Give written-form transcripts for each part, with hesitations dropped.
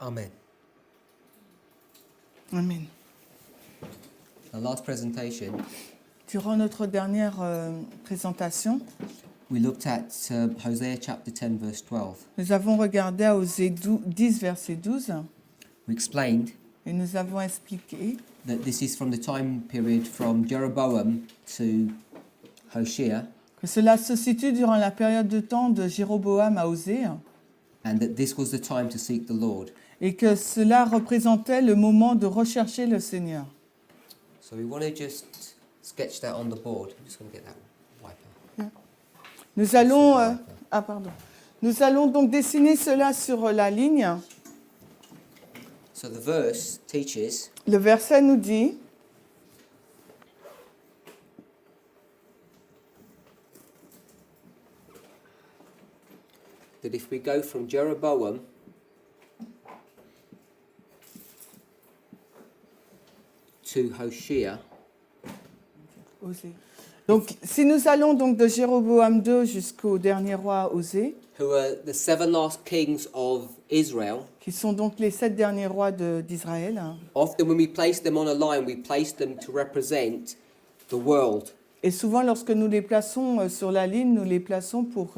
Amen. Amen. The last presentation, Durant notre dernière présentation, we looked at Hosea chapter 10, verse 12. nous avons regardé à Osée 10, verset 12, We explained et nous avons expliqué that this is from the time period from Jeroboam to Hoshea, que cela se situe durant la période de temps de Jéroboam à Osée, and that this was the time to seek the Lord. et que cela représentait le moment de rechercher le Seigneur. So we want to just sketch that on the board. I'm just going to get that wiper. Nous allons, Nous allons donc dessiner cela sur la ligne. So the verse teaches Le verset nous dit that if we go from Jeroboam to Hoshea, Osée. Donc, si nous allons donc de Jéroboam 2 jusqu'au dernier roi Osée, who are the 7 last kings of Israel, qui sont donc les 7 derniers rois d'Israël, often when we place them on a line, we place them to represent the world. et souvent lorsque nous les plaçons sur la ligne, nous les plaçons pour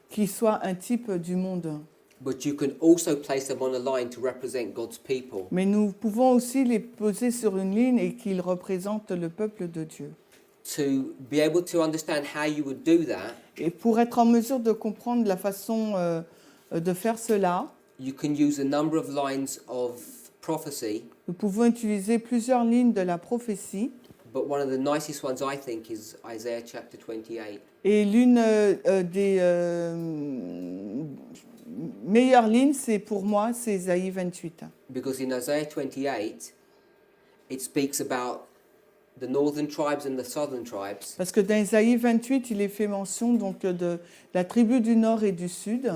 qu'ils soient un type du monde. But you can also place them on a line to represent God's people. Mais nous pouvons aussi les poser sur une ligne et qu'ils représentent le peuple de Dieu. To be able to understand how you would do that, Et pour être en mesure de comprendre la façon de faire cela, you can use a number of lines of prophecy, nous pouvons utiliser plusieurs lignes de la prophétie. but one of the nicest ones I think is Isaiah chapter 28. Et l'une des meilleures lignes, c'est pour moi, c'est Ésaïe 28. Because in Isaiah 28, it speaks about the northern tribes and the southern tribes, Parce que dans Ésaïe 28, il est fait mention donc de la tribu du nord et du sud.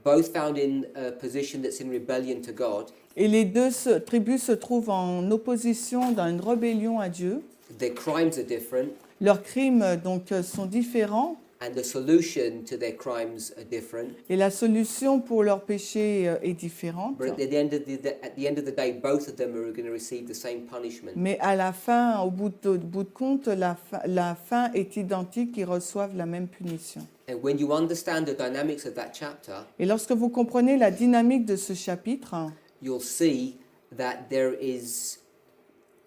both found in a position that's in rebellion to God. Et les deux tribus se trouvent en opposition, dans une rébellion à Dieu. Their crimes are different, Leurs crimes donc sont différents and the solution to their crimes are different. et la solution pour leurs péchés est différente. But at the end of the day, both of them are going to receive the same punishment. Mais à la fin, au bout de compte, la fin est identique, ils reçoivent la même punition. And when you understand the dynamics of that chapter, Et lorsque vous comprenez la dynamique de ce chapitre, you'll see that there is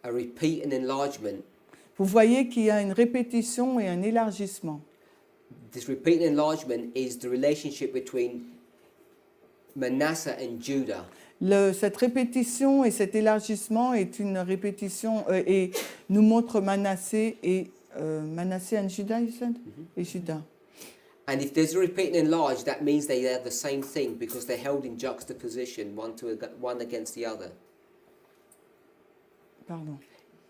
a repeat and enlargement. vous voyez qu'il y a une répétition et un élargissement. This repeat and enlargement is the relationship between Manasseh and Judah. Cette répétition et cet élargissement est une répétition et nous montre Manassé et Manassé and Judah, you said? Et Judas. And if there's a repeat and enlarge, that means they are the same thing because they're held in juxtaposition, one against the other. Pardon.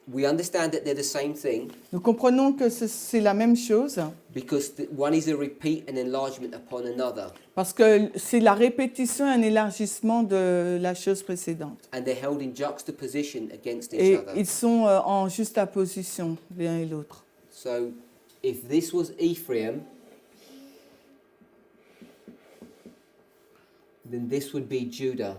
We understand that they're the same thing Nous comprenons que c'est la même chose because one is a repeat and enlargement upon another, parce que c'est la répétition et un élargissement de la chose précédente. and they're held in juxtaposition against each Et other. ils sont en juxtaposition l'un et l'autre. So, if this was Ephraim, then this would be Judah.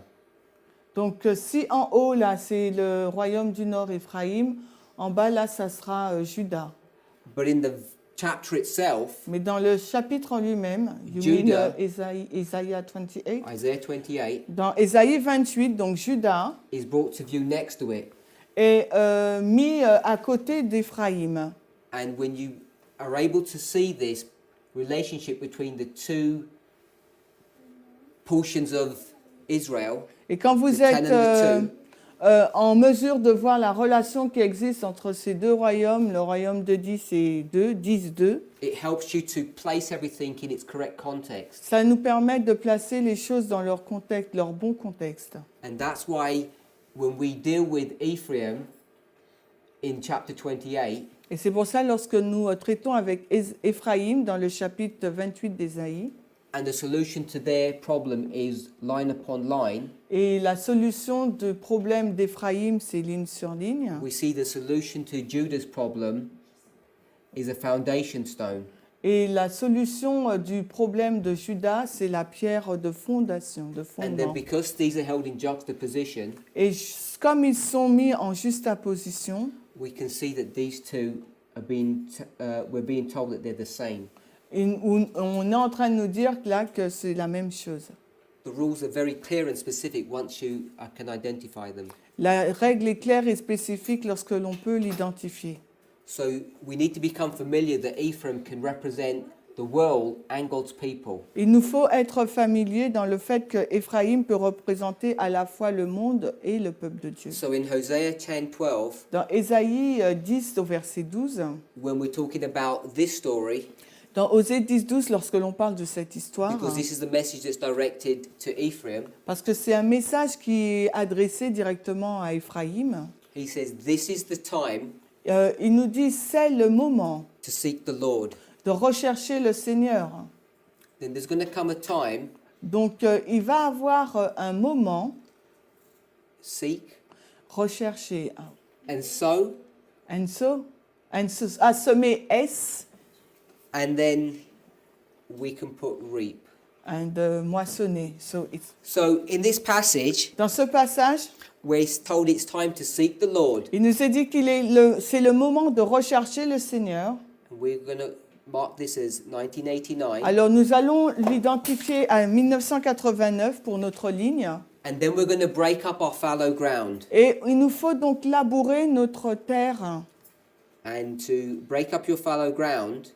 Donc si en haut là c'est le royaume du nord Éphraïm, en bas là ça sera Juda. But in the chapter itself, Mais dans le chapitre en lui-même, Judah. Isaiah 28, Isaiah 28 dans Ésaïe 28, donc Juda is brought to view next to it. est mis à côté d'Éphraïm. And when you are able to see this relationship between the two portions of Israel, Et quand vous The ten êtes and en mesure de voir la relation qui existe entre ces deux royaumes, le royaume de 10 et 2, 10-2, it helps you to place everything in its correct context. ça nous permet de placer les choses dans leur contexte, leur bon contexte. And that's why when we deal with Ephraim in chapter 28, Et c'est pour ça, lorsque nous traitons avec Éphraïm dans le chapitre 28 d'Ésaïe, and the solution to their problem is line upon line, et la solution du problème d'Éphraïm, c'est ligne sur ligne, we see the solution to Judah's problem is a foundation stone. Et la solution du problème de Judas, c'est la pierre de fondation, de And then fondement. because these are held in juxtaposition, Et comme ils sont mis en juxtaposition, we can see that these two are we're being told that they're the same. on est en train de nous dire là que c'est la même chose. The rules are very clear and specific once you can identify them. La règle est claire et spécifique lorsque l'on peut l'identifier. So we need to become familiar that Ephraim can represent the world and God's people. Il nous faut être familier dans le fait que Éphraïm peut représenter à la fois le monde et le peuple de Dieu. So in Hosea 10:12, Dans Ésaïe 10 au verset 12, when we're talking about this story, dans Osée 10, 12, lorsque l'on parle de cette histoire, because this is the message that's directed to Ephraim, parce que c'est un message qui est adressé directement à Éphraïm, he says, "This is the time il nous dit c'est le moment to seek the Lord." de rechercher le Seigneur. Then there's going to come a time, Donc il va avoir un moment seek rechercher. and sow, And so, à semer S and then we can put reap. and moissonner. So in this passage, Dans ce passage, we're told it's time to seek the Lord. il nous est dit c'est le moment de rechercher le Seigneur. And we're going to mark this as 1989. Alors nous allons l'identifier à 1989 pour notre ligne. And then we're going to break up our fallow ground. Et il nous faut donc labourer notre terre. And to break up your fallow ground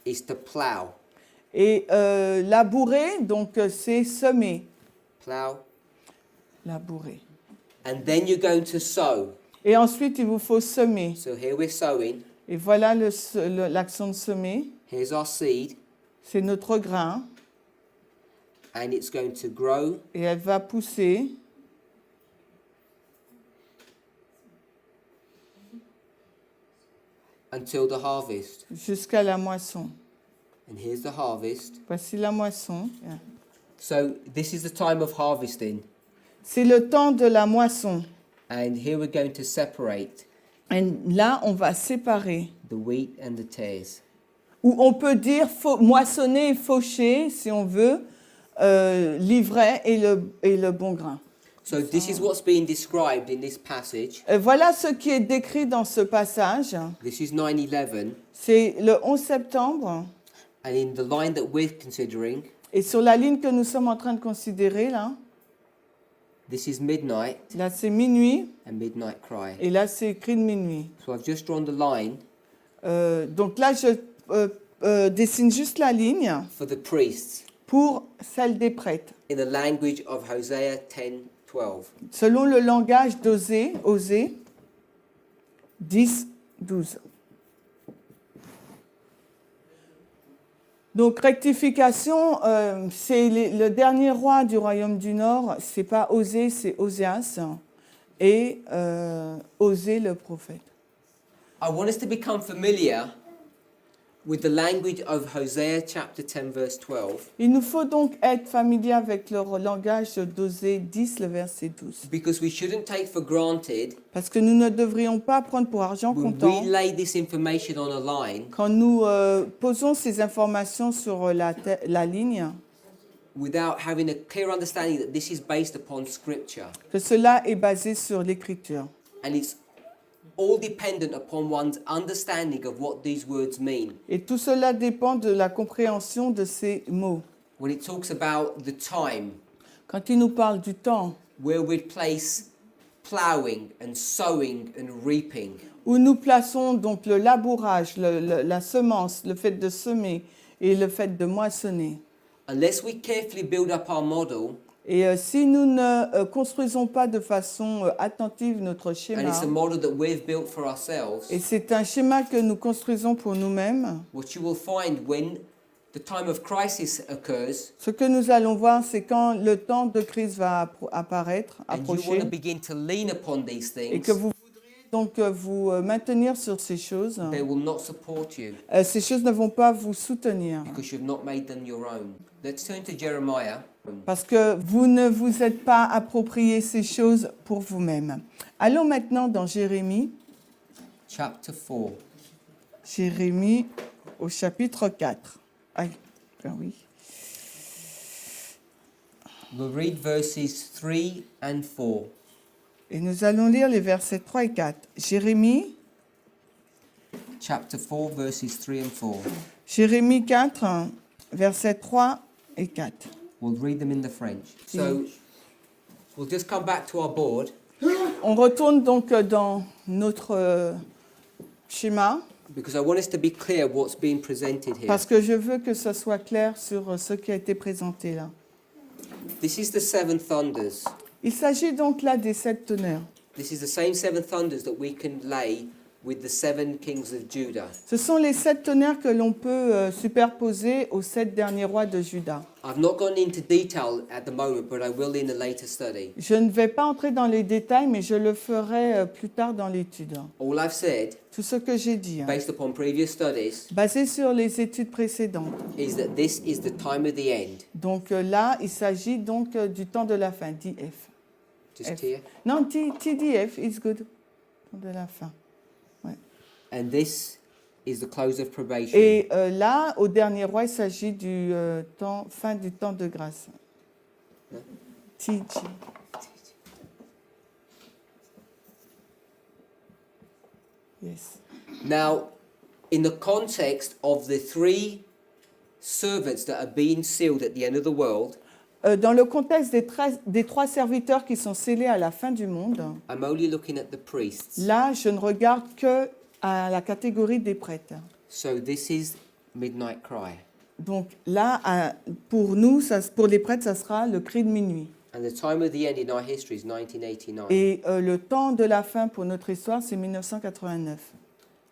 is to plow. Et labourer, donc c'est semer. Plow. Labourer. And then you're going to sow. Et ensuite, il vous faut semer. So here we're sowing. Et voilà l'action de semer. Here's our seed. C'est notre grain. And it's going to grow. Et elle va pousser. Until the harvest. Jusqu'à la moisson. And here's the harvest. Voici la moisson. So this is the time of harvesting. C'est le temps de la moisson. And here we're going to separate Et là, on va séparer. the wheat and the tares. Ou on peut dire moissonner et faucher, si on veut, l'ivraie et le bon grain. So this is what's being described in this passage. Voilà ce qui est décrit dans ce passage. This is 9/11. C'est le 11 septembre. And in the line that we're considering, Et sur la ligne que nous sommes en train de considérer, là, this is midnight là c'est minuit, and midnight cry. et là c'est écrit de minuit. So I've just drawn the line Donc là, je dessine juste la ligne for the priests pour celle des prêtres, in the language of Hosea 10:12. selon le langage d'Osée, 10, 12. Donc rectification, c'est le dernier roi du royaume du Nord, c'est pas Osée, c'est Oséas, et Osée le prophète. I want us to become familiar with the language of Hosea chapter 10 verse 12, Il nous faut donc être familier avec le langage d'Osée 10, le verset 12. because we shouldn't take for granted Parce que nous ne devrions pas prendre pour argent when comptant we lay this information on a line quand nous posons ces informations sur la ligne, without having a clear understanding that this is based upon scripture. que cela est basé sur l'écriture. And it's all dependent upon one's understanding of what these words mean. Et tout cela dépend de la compréhension de ces mots. When it talks about the time, Quand il nous parle du temps, where we place plowing and sowing and reaping, où nous plaçons donc le labourage, la semence, le fait de semer et le fait de moissonner. unless we carefully build up our model, Et si nous ne construisons pas de façon attentive notre and schéma, it's a model that we've built for ourselves, et c'est un schéma que nous construisons pour nous-mêmes, what you will find when the time of crisis occurs ce que nous allons voir, c'est quand le temps de crise va apparaître, and you want approcher, to begin to lean upon these et things, que vous voudriez donc vous maintenir sur ces choses, they will not support you ces choses ne vont pas vous soutenir. because you've not made them your own. Let's turn to Jeremiah. Parce que vous ne vous êtes pas approprié ces choses pour vous-même. Allons maintenant dans Jérémie. Chapter 4. Jérémie au chapitre 4. Ah, ben oui. We'll read verses 3 and 4. Et nous allons lire les versets 3 et 4. Jérémie, Chapter 4, verses 3 and 4. Jérémie 4, versets 3 et 4. We'll read them in the French. So, we'll just come back to our board. On retourne donc dans notre schéma, Because I want us to be clear what's being presented here. parce que je veux que ce soit clair sur ce qui a été présenté là. This is the seven thunders. Il s'agit donc là des 7 tonnerres. This is the same seven thunders that we can lay with the 7 kings of Judah. Ce sont les 7 tonnerres que l'on peut superposer aux 7 derniers rois de Juda. I've not gone into detail at the moment, but I will in a later study. Je ne vais pas entrer dans les détails, mais je le ferai plus tard dans l'étude. All I've said, Tout ce que j'ai dit, based upon previous studies, basé sur les études précédentes. is that this is the time of the end. Donc là, il s'agit donc du temps de la fin, DF. Just F. here. Non, TDF is good. Temps de la fin. And this is the close of probation. Et là, au dernier roi, il s'agit du fin du temps de grâce. TG. Yes. Now, in the context of the 3 servants that are being sealed at the end of the world, Dans le contexte des 3 serviteurs qui sont scellés à la fin du monde, I'm only looking at the priests. là, je ne regarde que à la catégorie des prêtres. So this is midnight cry. Donc là, pour nous, pour les prêtres, ça sera le cri de minuit. And the time of the end in our history is 1989. Et le temps de la fin pour notre histoire, c'est 1989.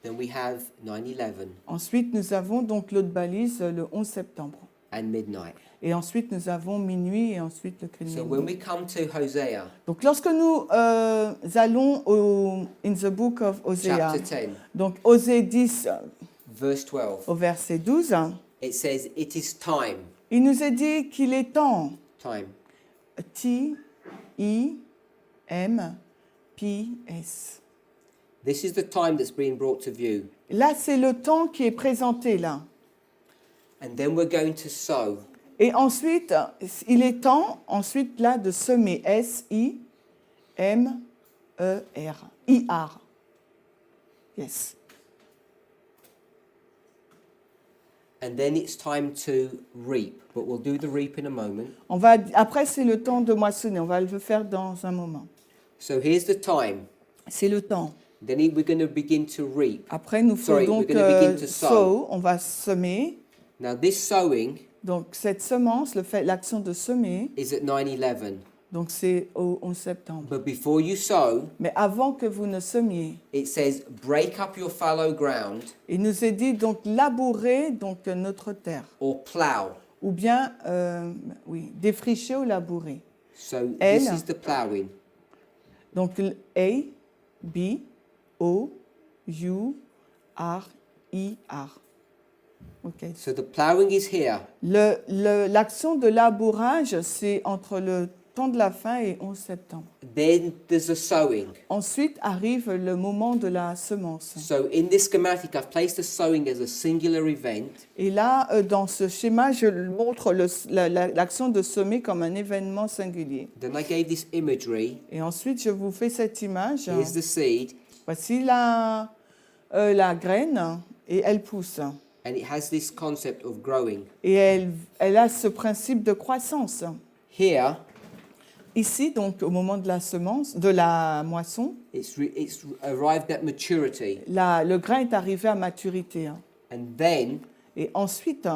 Then we have 9/11 Ensuite, nous avons donc l'autre balise le 11 septembre. and midnight. Et ensuite, nous avons minuit et ensuite le cri de So minuit. when we come to Hosea, Donc lorsque nous allons in the book of Hosea, chapter 10, donc Osée 10 verse 12, au verset 12, it says, "It is time." il nous est dit qu'il est temps. Time. T-I-M-P-S. This is the time that's being brought to view. Là, c'est le temps qui est présenté là. And then we're going to sow. Et ensuite, il est temps, ensuite là, de semer. S-I-M-E-R. I-R. Yes. And then it's time to reap. But we'll do the reap in a moment. Après, c'est le temps de moissonner. On va le faire dans un moment. So here's the time. C'est le temps. Then we're going to begin to reap. Après, nous faisons Sorry, donc we're gonna begin to sow. on va semer. Now this sowing Donc, cette semence, l'action de semer, is at 9/11. donc c'est au 11 septembre. But before you sow, Mais avant que vous ne semiez, it says, break up your fallow ground il nous est dit donc labourer donc notre terre, or plough. ou bien défricher ou labourer. So L. this is the ploughing. Donc A, B, O, U, R, I, R. Okay. So the ploughing is here. L'action de labourage, c'est entre le temps de la fin et 11 septembre. Then there's the sowing. Ensuite arrive le moment de la semence. So in this schematic, I've placed the sowing as a singular event. Et là, dans ce schéma, je montre l'action de semer comme un événement singulier. Then I gave this imagery. Et ensuite, je vous fais cette image. Here's the seed. Voici la graine et elle pousse. And it has this concept of growing. Et elle a ce principe de croissance. Here, Ici, donc, au moment de la semence, de la moisson, it's arrived at maturity. le grain est arrivé à maturité. And then Et ensuite,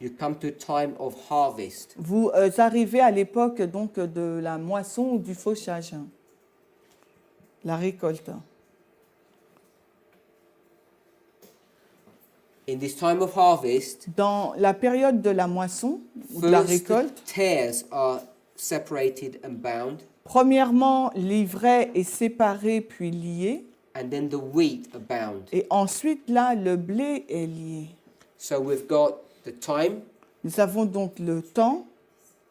you come to a time of harvest. vous arrivez à l'époque donc de la moisson ou du fauchage, la récolte. In this time of harvest, Dans la période de la moisson ou de la first the récolte, tares are separated and bound, premièrement, l'ivraie est séparé puis lié, and then the wheat are bound. et ensuite là, le blé est lié. So we've got the time, Nous avons donc le temps,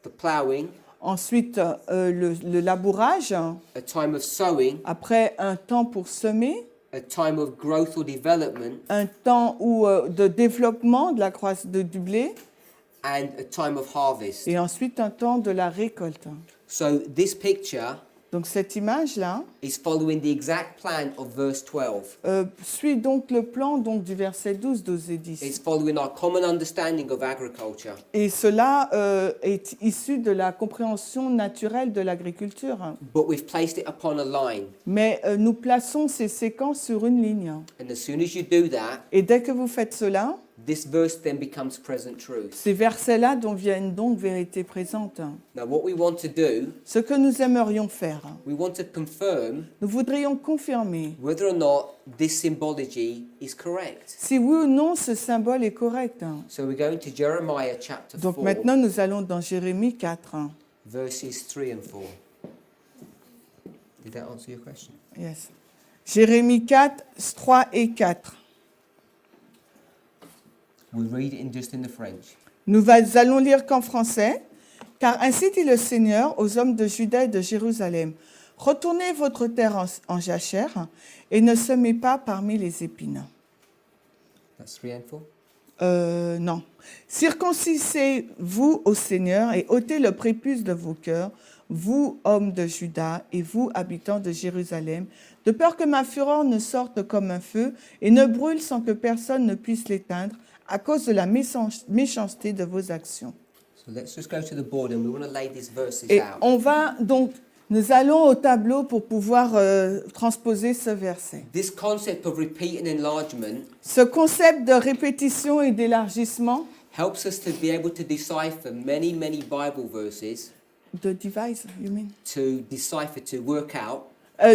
the ploughing, ensuite le labourage, a time of sowing, après un temps pour semer, a time of growth or development, un temps de développement de la du blé, and a time of harvest. et ensuite un temps de la récolte. So this picture Donc cette image-là is following the exact plan of verse 12. suit donc le plan donc, du verset 12, 12 et 10. It's following our common understanding of agriculture. Et cela est issu de la compréhension naturelle de l'agriculture. But we've placed it upon a line. Mais nous plaçons ces séquences sur une ligne. And as soon as you do that, Et dès que vous faites cela, this verse then becomes present truth. ces versets-là deviennent donc vérité présente. Now, what we want to do, Ce que nous aimerions faire, we want to confirm nous voudrions confirmer whether or not this symbology is correct. si oui ou non ce symbole est correct. So we're going to Jeremiah chapter Donc 4, maintenant nous allons dans Jérémie 4. verses 3 and 4. Did that answer your question? Yes. Jérémie 4, 3 et 4. We'll read it just in the French. Allons lire qu'en français. Car ainsi dit le Seigneur aux hommes de Juda et de Jérusalem, retournez votre terre en jachère et ne semez pas parmi les épines. That's 3 and 4? Non. Circoncisez-vous au Seigneur et ôtez le prépuce de vos cœurs, vous, hommes de Juda, et vous, habitants de Jérusalem, de peur que ma fureur ne sorte comme un feu et ne brûle sans que personne ne puisse l'éteindre à cause de la méchanceté de vos actions. So let's just go to the board and we want to lay these verses Et out. nous allons au tableau pour pouvoir transposer ce verset. This concept of repeat and enlargement Ce concept de répétition et d'élargissement, helps us to be able to decipher many Bible verses, de device, you mean? to decipher, to work out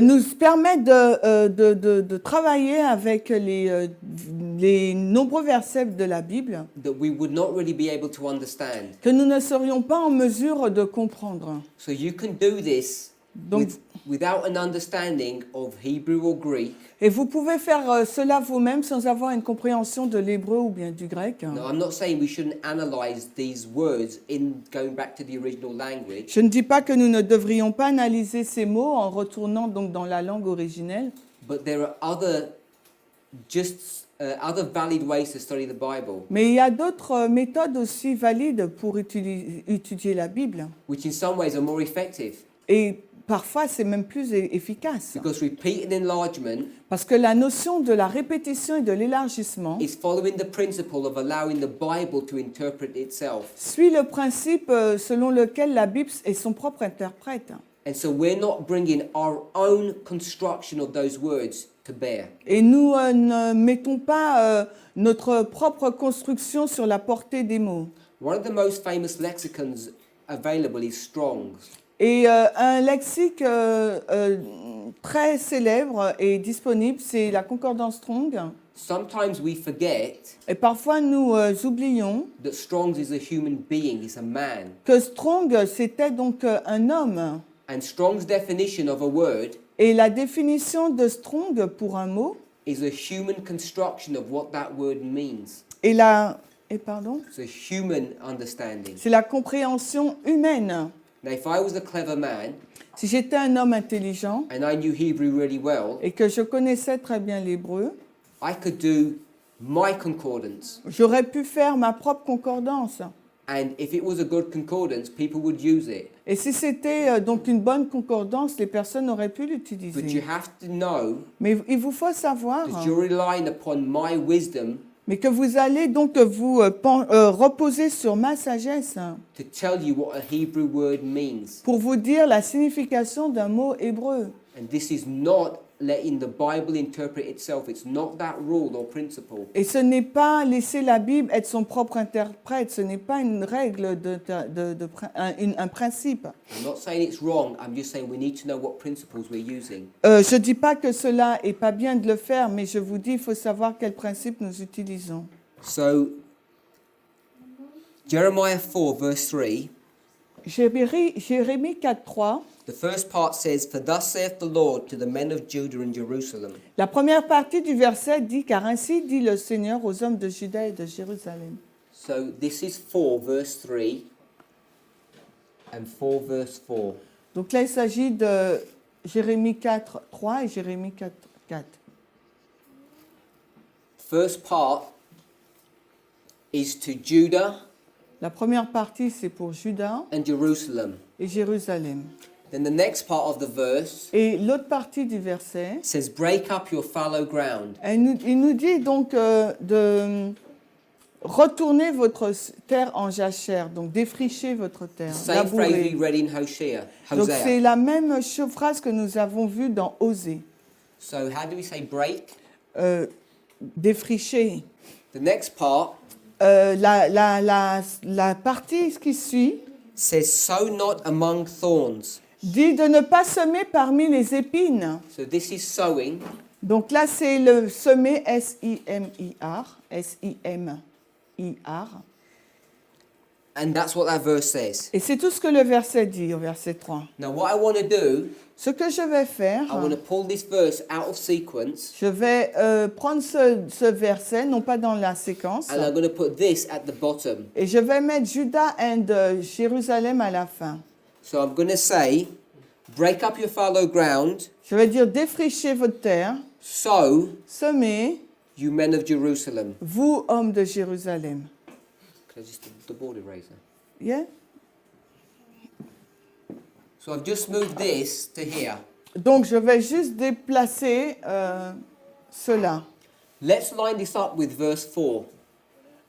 nous permet de travailler avec les nombreux versets de la Bible that we would not really be able to understand. que nous ne serions pas en mesure de comprendre. So you can do this Donc, without an understanding of Hebrew or Greek. et vous pouvez faire cela vous-même sans avoir une compréhension de l'hébreu ou bien du grec. Now, I'm not saying we shouldn't analyze these words in going back to the original language, Je ne dis pas que nous ne devrions pas analyser ces mots en retournant donc dans la langue originelle, but there are other valid ways to study the Bible, mais il y a d'autres méthodes aussi valides pour étudier la Bible. which in some ways are more effective. Et parfois, c'est même plus efficace. Because repeat and enlargement Parce que la notion de la répétition et de l'élargissement is following the principle of allowing the Bible to interpret itself. suit le principe selon lequel la Bible est son propre interprète. And so we're not bringing our own construction of those words to bear. Et nous ne mettons pas notre propre construction sur la portée des mots. One of the most famous lexicons available is Strong's. Et un lexique très célèbre et disponible, c'est la concordance Strong. Sometimes we forget Et parfois, nous oublions that Strong's is a human being, is a man. que Strong, c'était donc un homme. And Strong's definition of a word Et la définition de Strong pour un mot, is a human construction of what that word means. pardon, It's a human understanding. c'est la compréhension humaine. Now, if I was a clever man Si j'étais un homme intelligent and I knew Hebrew really well, et que je connaissais très bien l'hébreu, I could do my concordance. j'aurais pu faire ma propre concordance. And if it was a good concordance, people would use it. Et si c'était donc une bonne concordance, les personnes auraient pu But you l'utiliser. have to know Mais il vous faut savoir that you're relying upon my wisdom mais que vous allez donc vous reposer sur ma sagesse to tell you what a Hebrew word means. pour vous dire la signification d'un mot hébreu. And this is not letting the Bible interpret itself. It's not that rule or principle. Et ce n'est pas laisser la Bible être son propre interprète, ce n'est pas une règle, un principe. I'm not saying it's wrong. I'm just saying we need to know what principles we're using. Je ne dis pas que cela n'est pas bien de le faire, mais je vous dis il faut savoir quel principe nous utilisons. So, Jeremiah 4, verse 3. Jérémie 4.3. The first part says, "For thus saith the Lord to the men of Judah and Jerusalem." La première partie du verset dit « Car ainsi dit le Seigneur aux hommes de Juda et de Jérusalem ». So this is 4 verse 3 and 4 verse 4. Donc là, il s'agit de Jérémie 4.3 et Jérémie 4.4. first part is to Judah La première partie, c'est pour Juda and Jerusalem. et Jérusalem. Then the next part of the verse Et l'autre partie du verset, says, break up your fallow ground. il nous dit donc de retourner votre terre en jachère, donc défricher votre terre, Same phrase we labourer. read in Hosea. Donc c'est Hosea. la même phrase que nous avons vue dans Osée, So how do we say break? défricher. The next part La partie qui suit says, sow not among thorns. dit de ne pas semer parmi les épines. So this is sowing. Donc là, c'est le semer, S-I-M-I-R, S-I-M-I-R. And that's what that verse says. Et c'est tout ce que le verset dit au verset 3. Now what I want to do, Ce que je vais faire, I want to pull this verse out of sequence, je vais prendre ce verset, non pas dans la séquence, and I'm going to put this at the bottom. et je vais mettre Juda and Jérusalem à la fin. So I'm going to say, break up your fallow ground, Je vais dire défrichez votre terre, sow, semez, you men of Jerusalem. vous hommes de Jérusalem. Can I just the board eraser? Yeah? So I've just moved this to here. Donc je vais juste déplacer cela. Let's line this up with verse 4.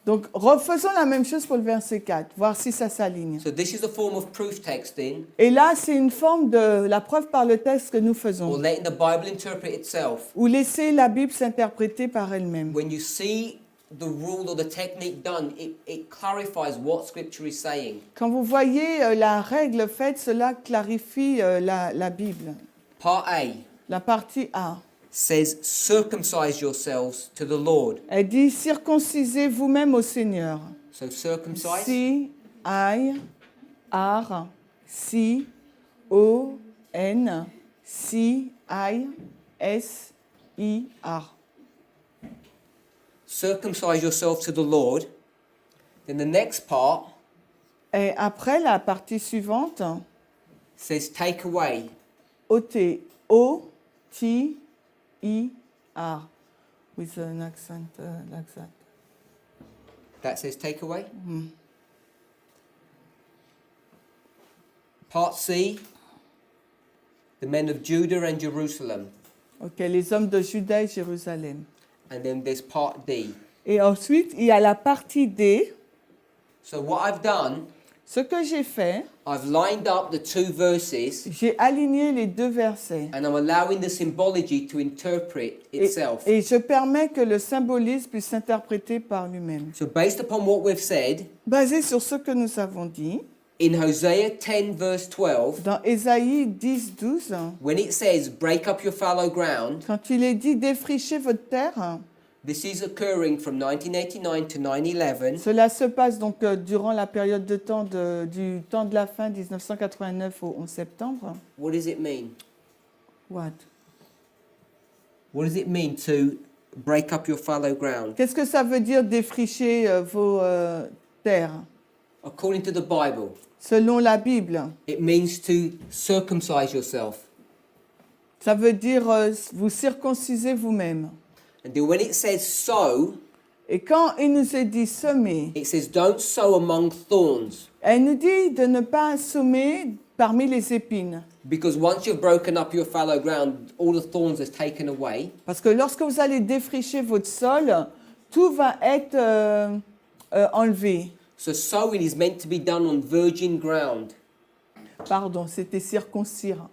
Donc refaisons la même chose pour le verset 4, voir si ça s'aligne. So this is a form of proof texting, Et là, c'est une forme de la preuve par le texte que nous or faisons, letting the Bible interpret itself. ou laisser la Bible s'interpréter par elle-même. When you see the rule or the technique done, it clarifies what Scripture is saying. Quand vous voyez la règle faite, cela clarifie la Bible. Part A La partie A, says, circumcise yourselves to the Lord. elle dit circoncisez vous-même au Seigneur. So circumcise, C I R C O N C I S I R. circumcise yourself to the Lord. Then the next part Et après la partie suivante, says, take away. O-T, O-T-I-R, with an accent like that. That says take away. Part C, the men of Judah and Jerusalem. Ok, les hommes de Juda et Jérusalem. And then there's part D. Et ensuite, il y a la partie D. So what I've done, Ce que j'ai fait, I've lined up the two verses j'ai aligné les deux versets. and I'm allowing the symbology to interpret itself. Et je permets que le symbolisme puisse s'interpréter par lui-même. So based upon what we've said, Basé sur ce que nous avons dit, in Hosea 10 verse 12, dans Ésaïe 10, 12, when it says break up your fallow ground, quand il est dit défrichez votre terre, this is occurring from 1989 to 9/11. cela se passe donc durant la période de temps du temps de la fin 1989 au 11 septembre. What does it mean? What? What does it mean to break up your fallow ground? Qu'est-ce que ça veut dire défricher vos terres? According to the Bible, Selon la Bible, it means to circumcise yourself. ça veut dire vous circonciser vous-même. And then when it says sow, Et quand il nous est dit semer, it says don't sow among thorns. elle nous dit de ne pas semer parmi les épines. Because once you've broken up your fallow ground, all the thorns are taken away. Parce que lorsque vous allez défricher votre sol, tout va être enlevé. So sowing is meant to be done on virgin ground. Pardon, c'était circoncire.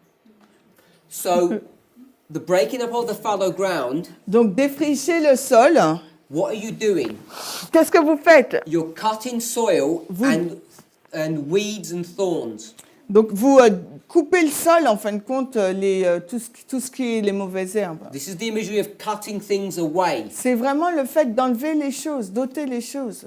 So the breaking up of the fallow ground, Donc défricher le sol, what are you doing? qu'est-ce que vous faites? You're cutting soil and weeds and thorns. Donc vous coupez le sol, en fin de compte, tout ce qui est les mauvaises herbes. This is the imagery of cutting things away, C'est vraiment le fait d'enlever les choses, d'ôter les choses.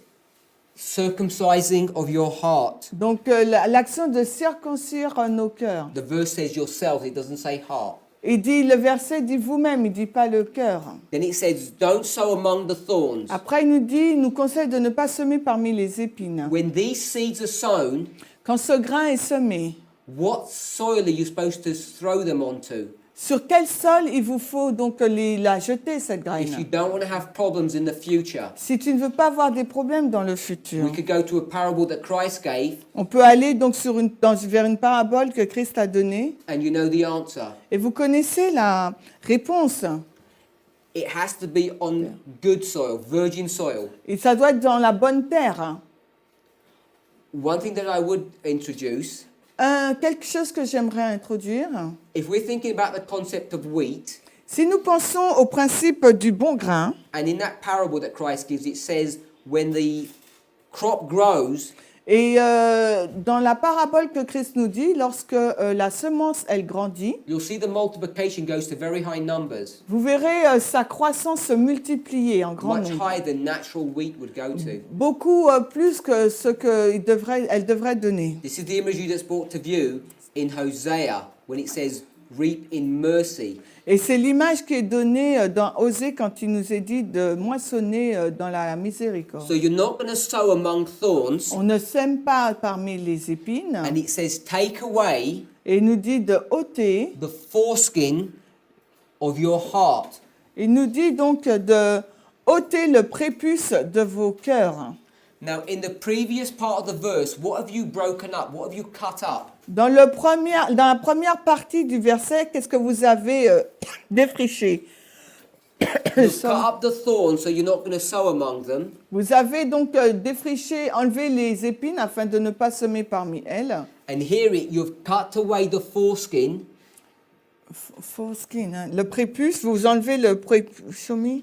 circumcising of your heart. Donc l'action de circoncire nos cœurs. The verse says yourselves, it doesn't say heart. Il dit, le verset dit vous-même, il dit pas le cœur. Then it says, don't sow among the thorns. Après, il nous conseille de ne pas semer parmi les épines. When these seeds are sown, Quand ce grain est semé, what soil are you supposed to throw them onto? Sur quel sol il vous faut donc la jeter, cette If you graine? don't want to have problems in the future, Si tu ne veux pas avoir des problèmes dans le futur, we could go to a parable that Christ gave, on peut aller donc vers une parabole que Christ a donnée. and you know the answer. Et vous connaissez la réponse. It has to be on good soil, virgin soil. Et ça doit être dans la bonne terre. One thing that I would introduce, Quelque chose que j'aimerais introduire. if we're thinking about the concept of wheat, Si nous pensons au principe du bon grain, and in that parable that Christ gives, it says when the crop grows, et dans la parabole que Christ nous dit, lorsque la semence, elle grandit, you'll see the multiplication goes to very high numbers, vous verrez sa croissance se multiplier en grand much nombre. higher than natural wheat would go to. Beaucoup plus que ce qu'elle devrait donner. This is the imagery that's brought to view in Hosea when it says, reap in mercy. Et c'est l'image qui est donnée dans Osée quand il nous est dit de moissonner dans la miséricorde. So you're not going to sow among thorns, On ne sème pas parmi les épines. and it says, take away Et il nous dit de ôter. the foreskin of your heart. Il nous dit donc de ôter le prépuce de vos cœurs. Now, in the previous part of the verse, what have you broken up? What have you cut up? Dans la première partie du verset, qu'est-ce que vous avez défriché? You've cut up the thorns, so you're not going to sow among them. Vous avez donc défriché, enlevé les épines afin de ne pas semer parmi elles. And here you've cut away the foreskin. Foreskin, hein. Le prépuce, vous enlevez le prépuce. Show me.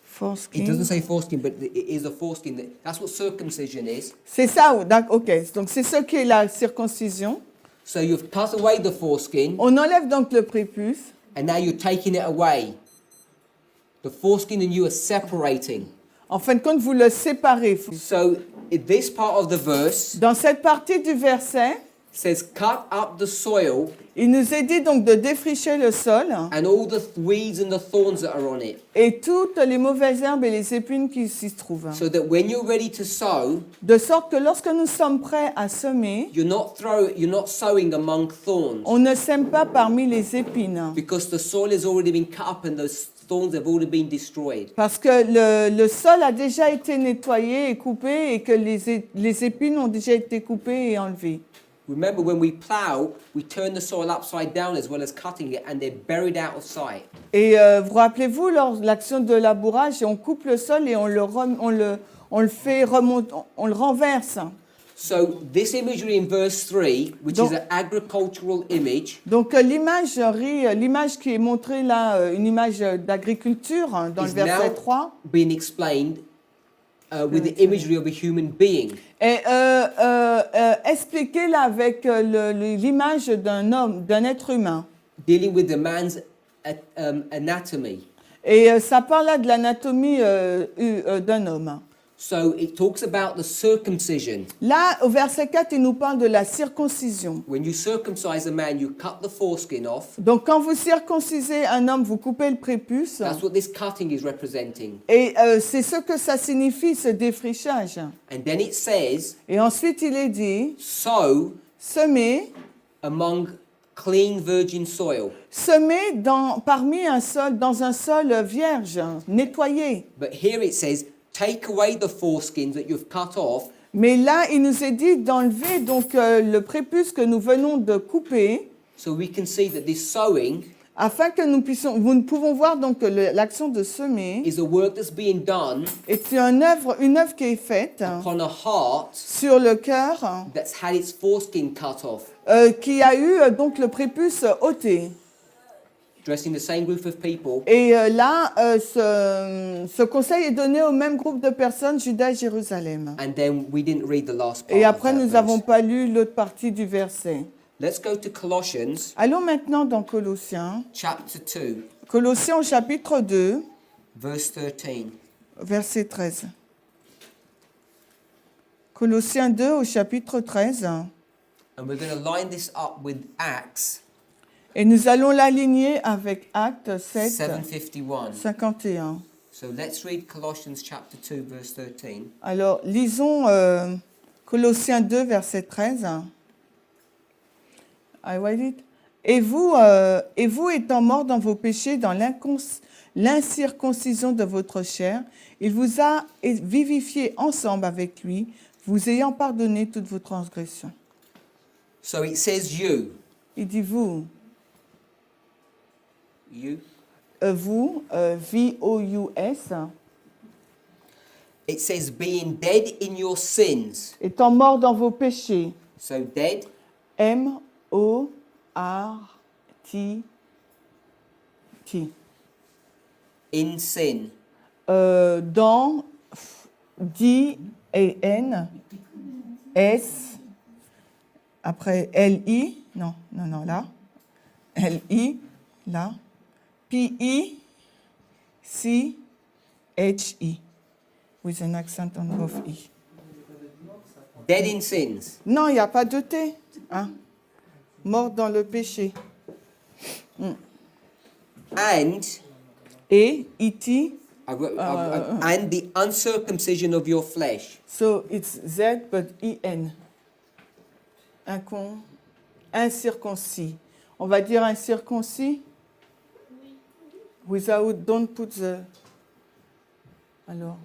Foreskin. It doesn't say foreskin, but it is a foreskin. That's what circumcision is. C'est ça, ok. Donc c'est ce qu'est la circoncision. So you've cut away the foreskin, On enlève donc le prépuce. and now you're taking it away. The foreskin and you are separating. En fin de compte, vous le séparez. So in this part of the verse Dans cette partie du verset, says, cut up the soil il nous est dit donc de défricher le sol and all the weeds and the thorns that are on it, et toutes les mauvaises herbes et les épines qui s'y trouvent. so that when you're ready to sow, De sorte que lorsque nous sommes prêts à semer, you're not sowing among thorns, on ne sème pas parmi les épines. because the soil has already been cut up and those thorns have already been destroyed. Parce que le sol a déjà été nettoyé et coupé et que les épines ont déjà été coupées et enlevées. Remember, when we plow, we turn the soil upside down as well as cutting it, and they're buried out of sight. Et vous rappelez-vous, lors de l'action de labourage, on coupe le sol et on le fait remonter, on le renverse. So this imagery in verse 3, which Donc- is an agricultural image, Donc l'image qui est montrée là, une image d'agriculture hein, dans le is verset now 3, being explained with the imagery of a human being. est expliquée là avec l'image d'un homme, d'un être humain. Dealing with the man's anatomy. Et ça parle là de l'anatomie d'un homme. So it talks about the circumcision. Là, au verset 4, il nous parle de la circoncision. When you circumcise a man, you cut the foreskin off. Donc, quand vous circoncisez un homme, vous coupez le prépuce. That's what this cutting is representing. Et c'est ce que ça signifie, ce défrichage. And then it says, Et ensuite, il est dit, sow semer, among clean virgin soil. semer parmi dans un sol vierge, nettoyé. But here it says, take away the foreskins that you've cut off, Mais là, il nous est dit d'enlever donc le prépuce que nous venons de couper, so we can see that this sowing afin que nous pouvons voir donc que l'action de semer is a work that's being done est une œuvre qui est faite upon a heart sur le cœur, that's had its foreskin cut off. qui a eu donc le prépuce ôté. Addressing the same group of people, Et là, ce conseil est donné au même groupe de personnes, Juda et Jérusalem. and then we didn't read the last part. Et of après, that nous verse. n'avons pas lu l'autre partie du verset. Let's go to Colossians Allons maintenant dans Colossiens. chapter 2, Colossiens au chapitre 2, verse 13. verset 13. Colossiens 2 au chapitre 13. And we're going to line this up with Acts Et nous allons l'aligner avec Actes 7, 7:51. 51. So let's read Colossians chapter 2, verse 13. Alors, lisons Colossiens 2, verset 13. I read it. Et vous étant morts dans vos péchés, dans l'incirconcision de votre chair, il vous a vivifié ensemble avec lui, vous ayant pardonné toutes vos transgressions. So it says you. Il dit vous, You. vous, V-O-U-S, It says being dead in your sins. étant morts dans vos péchés, So dead, M-O-R-T-T. in sin. Dans D-A-N, S, après L-I, non, là, L-I, là, P-I-C-H-I, with an accent on both I. Dead in sins. Non, il n'y a pas de T, hein. Mort dans le péché. And Et, E-T, and the uncircumcision of your flesh. so it's Z, but E-N. Incirconcis. On va dire incirconcis? Without, don't put the... Alors,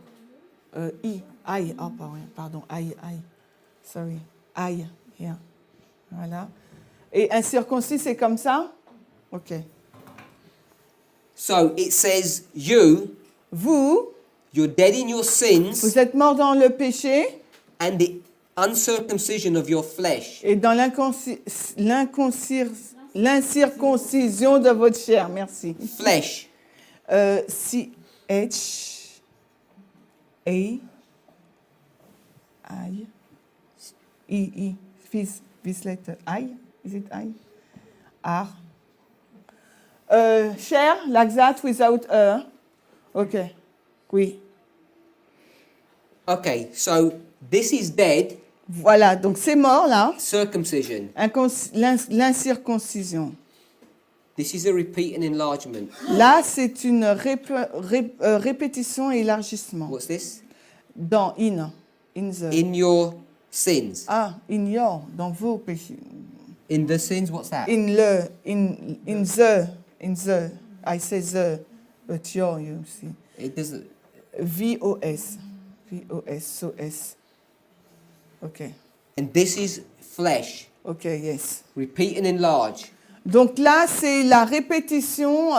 I, oh, pardon, I, sorry, I, here. Voilà. Et incirconcis, c'est comme ça? Ok. So it says you, Vous, you're dead in your sins vous êtes morts dans le péché and the uncircumcision of your flesh. et dans l'incirconcision de votre chair. Merci. Flesh. C-H-A-I-I. This letter I. Is it I? R. Chair, like that, without a. Ok. Oui. Okay, so this is dead, Voilà, donc c'est mort là. circumcision. L'incirconcision. This is a repeat and enlargement. Là, c'est une répétition et élargissement. What's this? Dans in the. In your sins. In your, dans vos péchés. In the sins, what's that? In the, I say the, but your, you see. It doesn't. V-O-S, so S. Okay, And this is flesh. okay, yes. Repeat and enlarge. Donc là, c'est la répétition,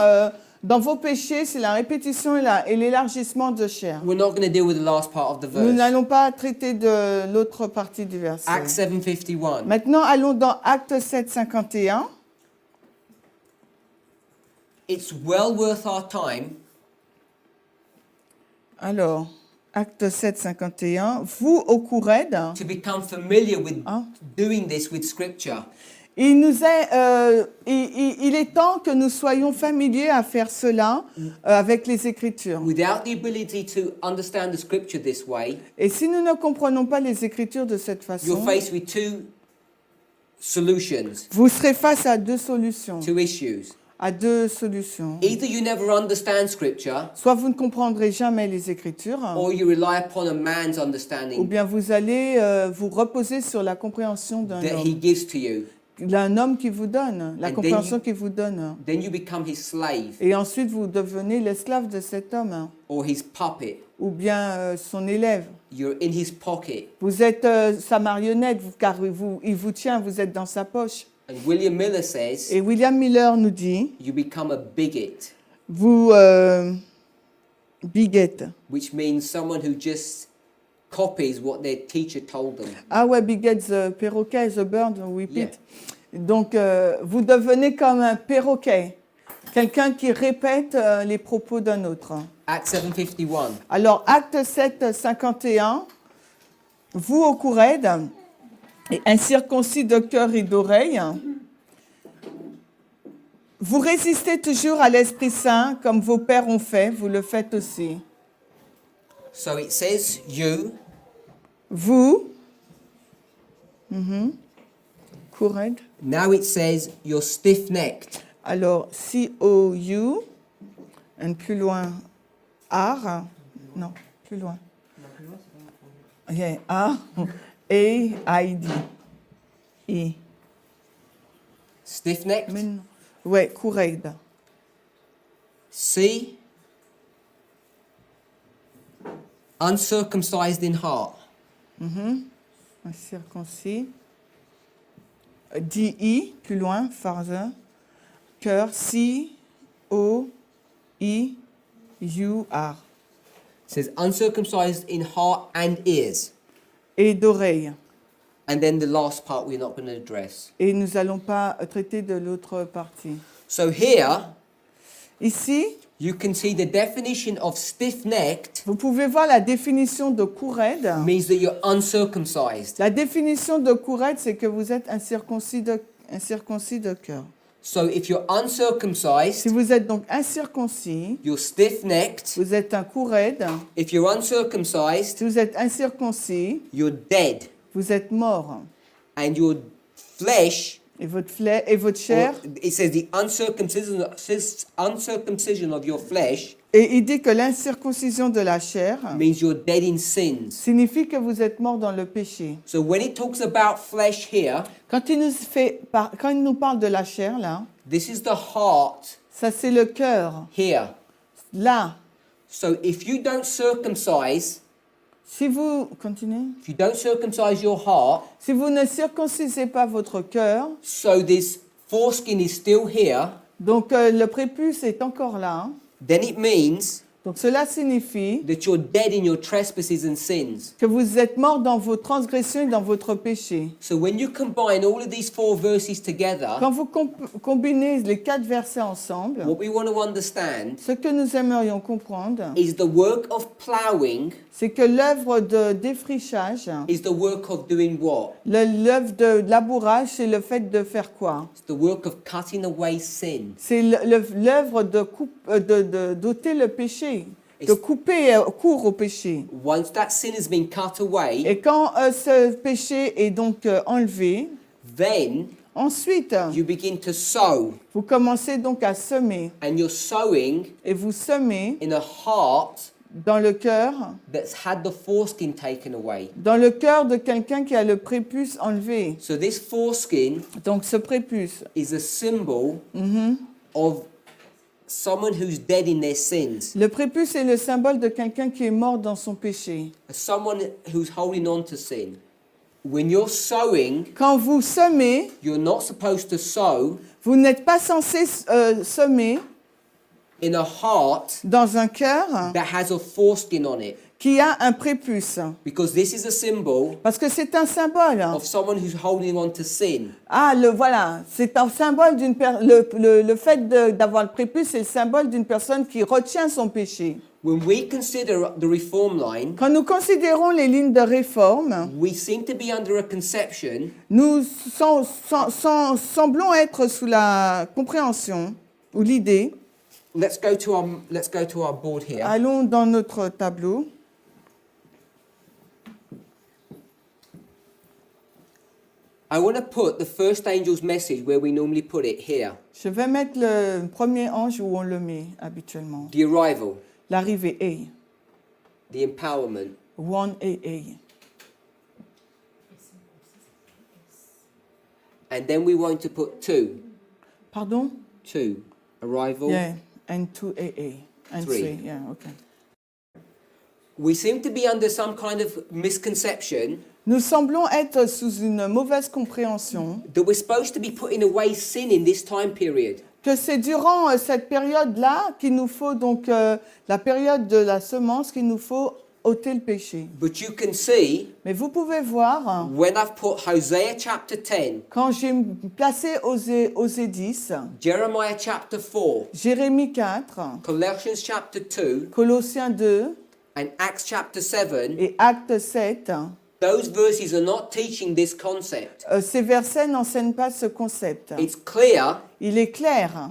dans vos péchés, c'est la répétition et l'élargissement de chair. We're not going to deal with the last part of the Nous verse. n'allons pas traiter de l'autre partie du verset. Acts 7:51. Maintenant, allons dans Acte 7, 51. It's well worth our time Alors, Acte 7, 51. Vous, au Courède, to become familiar with Hein? doing this with Scripture. il est temps que nous soyons familiers à faire cela avec les Écritures. Without the ability to understand the Scripture this way, Et si nous ne comprenons pas les Écritures de cette you're façon, faced with two solutions, vous serez face à deux solutions. two issues. Either you never understand Scripture, Soit vous ne comprendrez jamais les Écritures, or you rely upon a man's ou understanding bien vous allez vous reposer sur la compréhension that he d'un gives to you. homme qui vous donne, la And compréhension qu'il vous donne. Then you become his slave Et ensuite, vous devenez l'esclave de cet homme, or his puppet. ou bien son élève. You're in his pocket. Vous êtes sa marionnette, car il vous tient, vous êtes dans sa poche. And William Miller says Et William Miller nous dit, you become a bigot, vous bigot. which means someone who just copies what their teacher told them. Ah ouais, bigot, the perroquet, the bird, we repeat. Donc, vous devenez comme un perroquet, quelqu'un qui répète les propos d'un autre. Acts 7:51. Alors, Acte 7, 51, vous au Courède, et incirconcis de cœur et d'oreille, vous résistez toujours à l'Esprit Saint, comme vos pères ont fait, vous le faites aussi. So it says you, Vous, Courède, now it says you're stiff-necked. alors C-O-U, et plus loin, R, non, plus loin. Yeah, A-I-D, I. Stiff-necked. Mais non. Ouais, Kureid. C. Uncircumcised in heart. Incirconcis. D-I, plus loin, farther. Cœur, C-O-I-U-R. It says uncircumcised in heart and ears. Et d'oreille. And then the last part we're not going to address. Et nous n'allons pas traiter de l'autre partie. So here, Ici, you can see the definition of stiff-necked vous pouvez voir la définition de Kureid. means that you're uncircumcised. La définition de Kureid, c'est que vous êtes incirconcis de cœur. So if you're Si uncircumcised, vous êtes donc incirconcis, you're stiff-necked. vous êtes un Kureid. If you're uncircumcised, Si vous êtes incirconcis, you're dead. vous êtes mort. And your flesh, Et votre chair, or it says the uncircumcision of your flesh et il dit que l'incirconcision de la chair means you're dead in sins. signifie que vous êtes mort dans le péché. So when it talks about flesh here, Quand il nous parle de la chair, là, this is the heart ça c'est le cœur. here. Là, So if you don't circumcise, si vous, continuez, if you don't circumcise your heart, si vous ne circoncisez pas votre cœur, so this foreskin is still here, donc le prépuce est encore là, then it means donc cela signifie that you're dead in your trespasses and sins. que vous êtes mort dans vos transgressions et dans votre péché. So when you combine all of these 4 verses together, Quand vous combinez les 4 versets ensemble, what we want to understand ce que nous aimerions comprendre, is the work of plowing c'est que l'œuvre de défrichage, is the work of doing what? l'œuvre de labourage, c'est le fait de faire quoi? It's the work of cutting away sin. C'est l'œuvre d'ôter le péché, de couper court au péché. Once that sin has been cut away, Et quand ce péché est donc enlevé, then ensuite, you begin to sow. vous commencez donc à semer. And you're sowing Et vous semez in a heart dans le cœur, that's had the foreskin taken away. dans le cœur de quelqu'un qui a le prépuce enlevé. So this foreskin Donc ce prépuce, is a symbol of someone who's dead in their sins. le prépuce est le symbole de quelqu'un qui est mort dans son péché. Someone who's holding on to sin. When you're sowing, Quand vous semez, you're not supposed to sow vous n'êtes pas censé semer in a heart dans un cœur that has a foreskin on it. qui a un prépuce. Because this is a symbol Parce que c'est un symbole. of someone who's holding on to sin. Ah, voilà, c'est un symbole d'une personne. Le fait d'avoir le prépuce, c'est le symbole d'une personne qui retient son péché. When we consider the reform line, Quand nous considérons les lignes de réforme, we seem to be under a conception nous semblons être sous la compréhension ou l'idée. Let's go to our board here. Allons dans notre tableau. I want to put the first angel's message where we normally put it here. Je vais mettre le premier ange où on le met habituellement. The arrival, L'arrivée est. the empowerment. One AA. And then we want to put two. Pardon? Two. Arrival. Yeah, and 2 AA. And Three. 3, yeah, okay. We seem to be under some kind of misconception Nous semblons être sous une mauvaise compréhension that we're supposed to be putting away sin in this time period. que c'est durant cette période-là qu'il nous faut donc la période de la semence qu'il nous faut ôter le péché. But you can see Mais vous pouvez voir when I've put Hosea chapter 10, quand j'ai placé Osée 10, Jeremiah chapter 4, Jérémie 4, Colossians chapter 2, Colossiens 2 and Acts chapter 7, et Actes 7, those verses are not teaching this concept. ces versets n'enseignent pas ce concept. It's clear, Il est clair,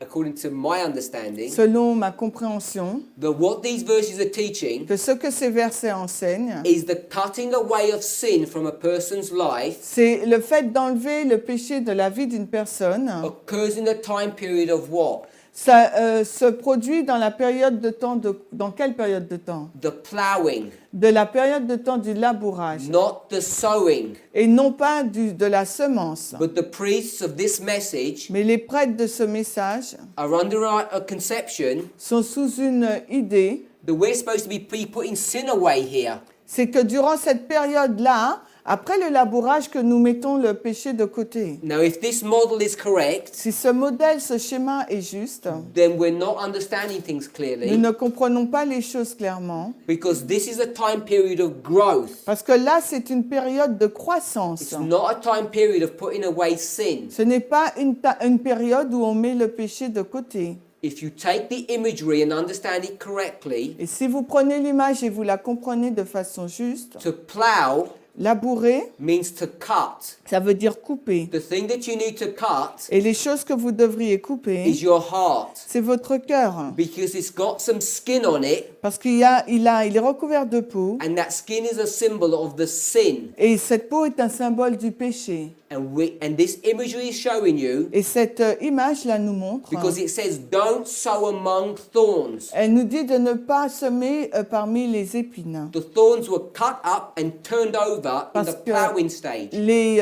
according to my understanding, selon ma compréhension, that what these verses are teaching que ce que ces versets enseignent, is the cutting away of sin from a person's life c'est le fait d'enlever le péché de la vie d'une personne occurs in a time period of what? Ça se produit dans la période de temps dans quelle période de temps? The plowing, De la période de temps du labourage not the sowing. et non pas de la semence. But the priests of this message Mais les prêtres de ce message are under a conception sont sous une idée, that we're supposed to be putting sin away here. c'est que durant cette période-là, après le labourage, que nous mettons le péché de côté. Now, if this model is correct, Si ce modèle, ce schéma est juste, then we're not understanding things nous clearly, ne comprenons pas les choses clairement, because this is a time period of growth. parce que là, c'est une période de croissance. It's not a time period of putting away sin. Ce n'est pas une période où on met le péché de côté. If you take the imagery and understand it correctly, Et si vous prenez l'image et vous la comprenez de façon juste, to plow labourer, means to cut. ça veut dire couper. The thing that you need to cut Et les choses que vous devriez couper, is your heart, c'est votre cœur. because it's got some skin on it, Parce qu'il est recouvert de peau. and that skin is a symbol of the sin. Et cette peau est un symbole du péché. And this imagery is showing you, Et cette image-là nous montre, because it says, don't sow among thorns. elle nous dit de ne pas semer parmi les épines. The thorns were cut up and turned over in Parce the que plowing stage. les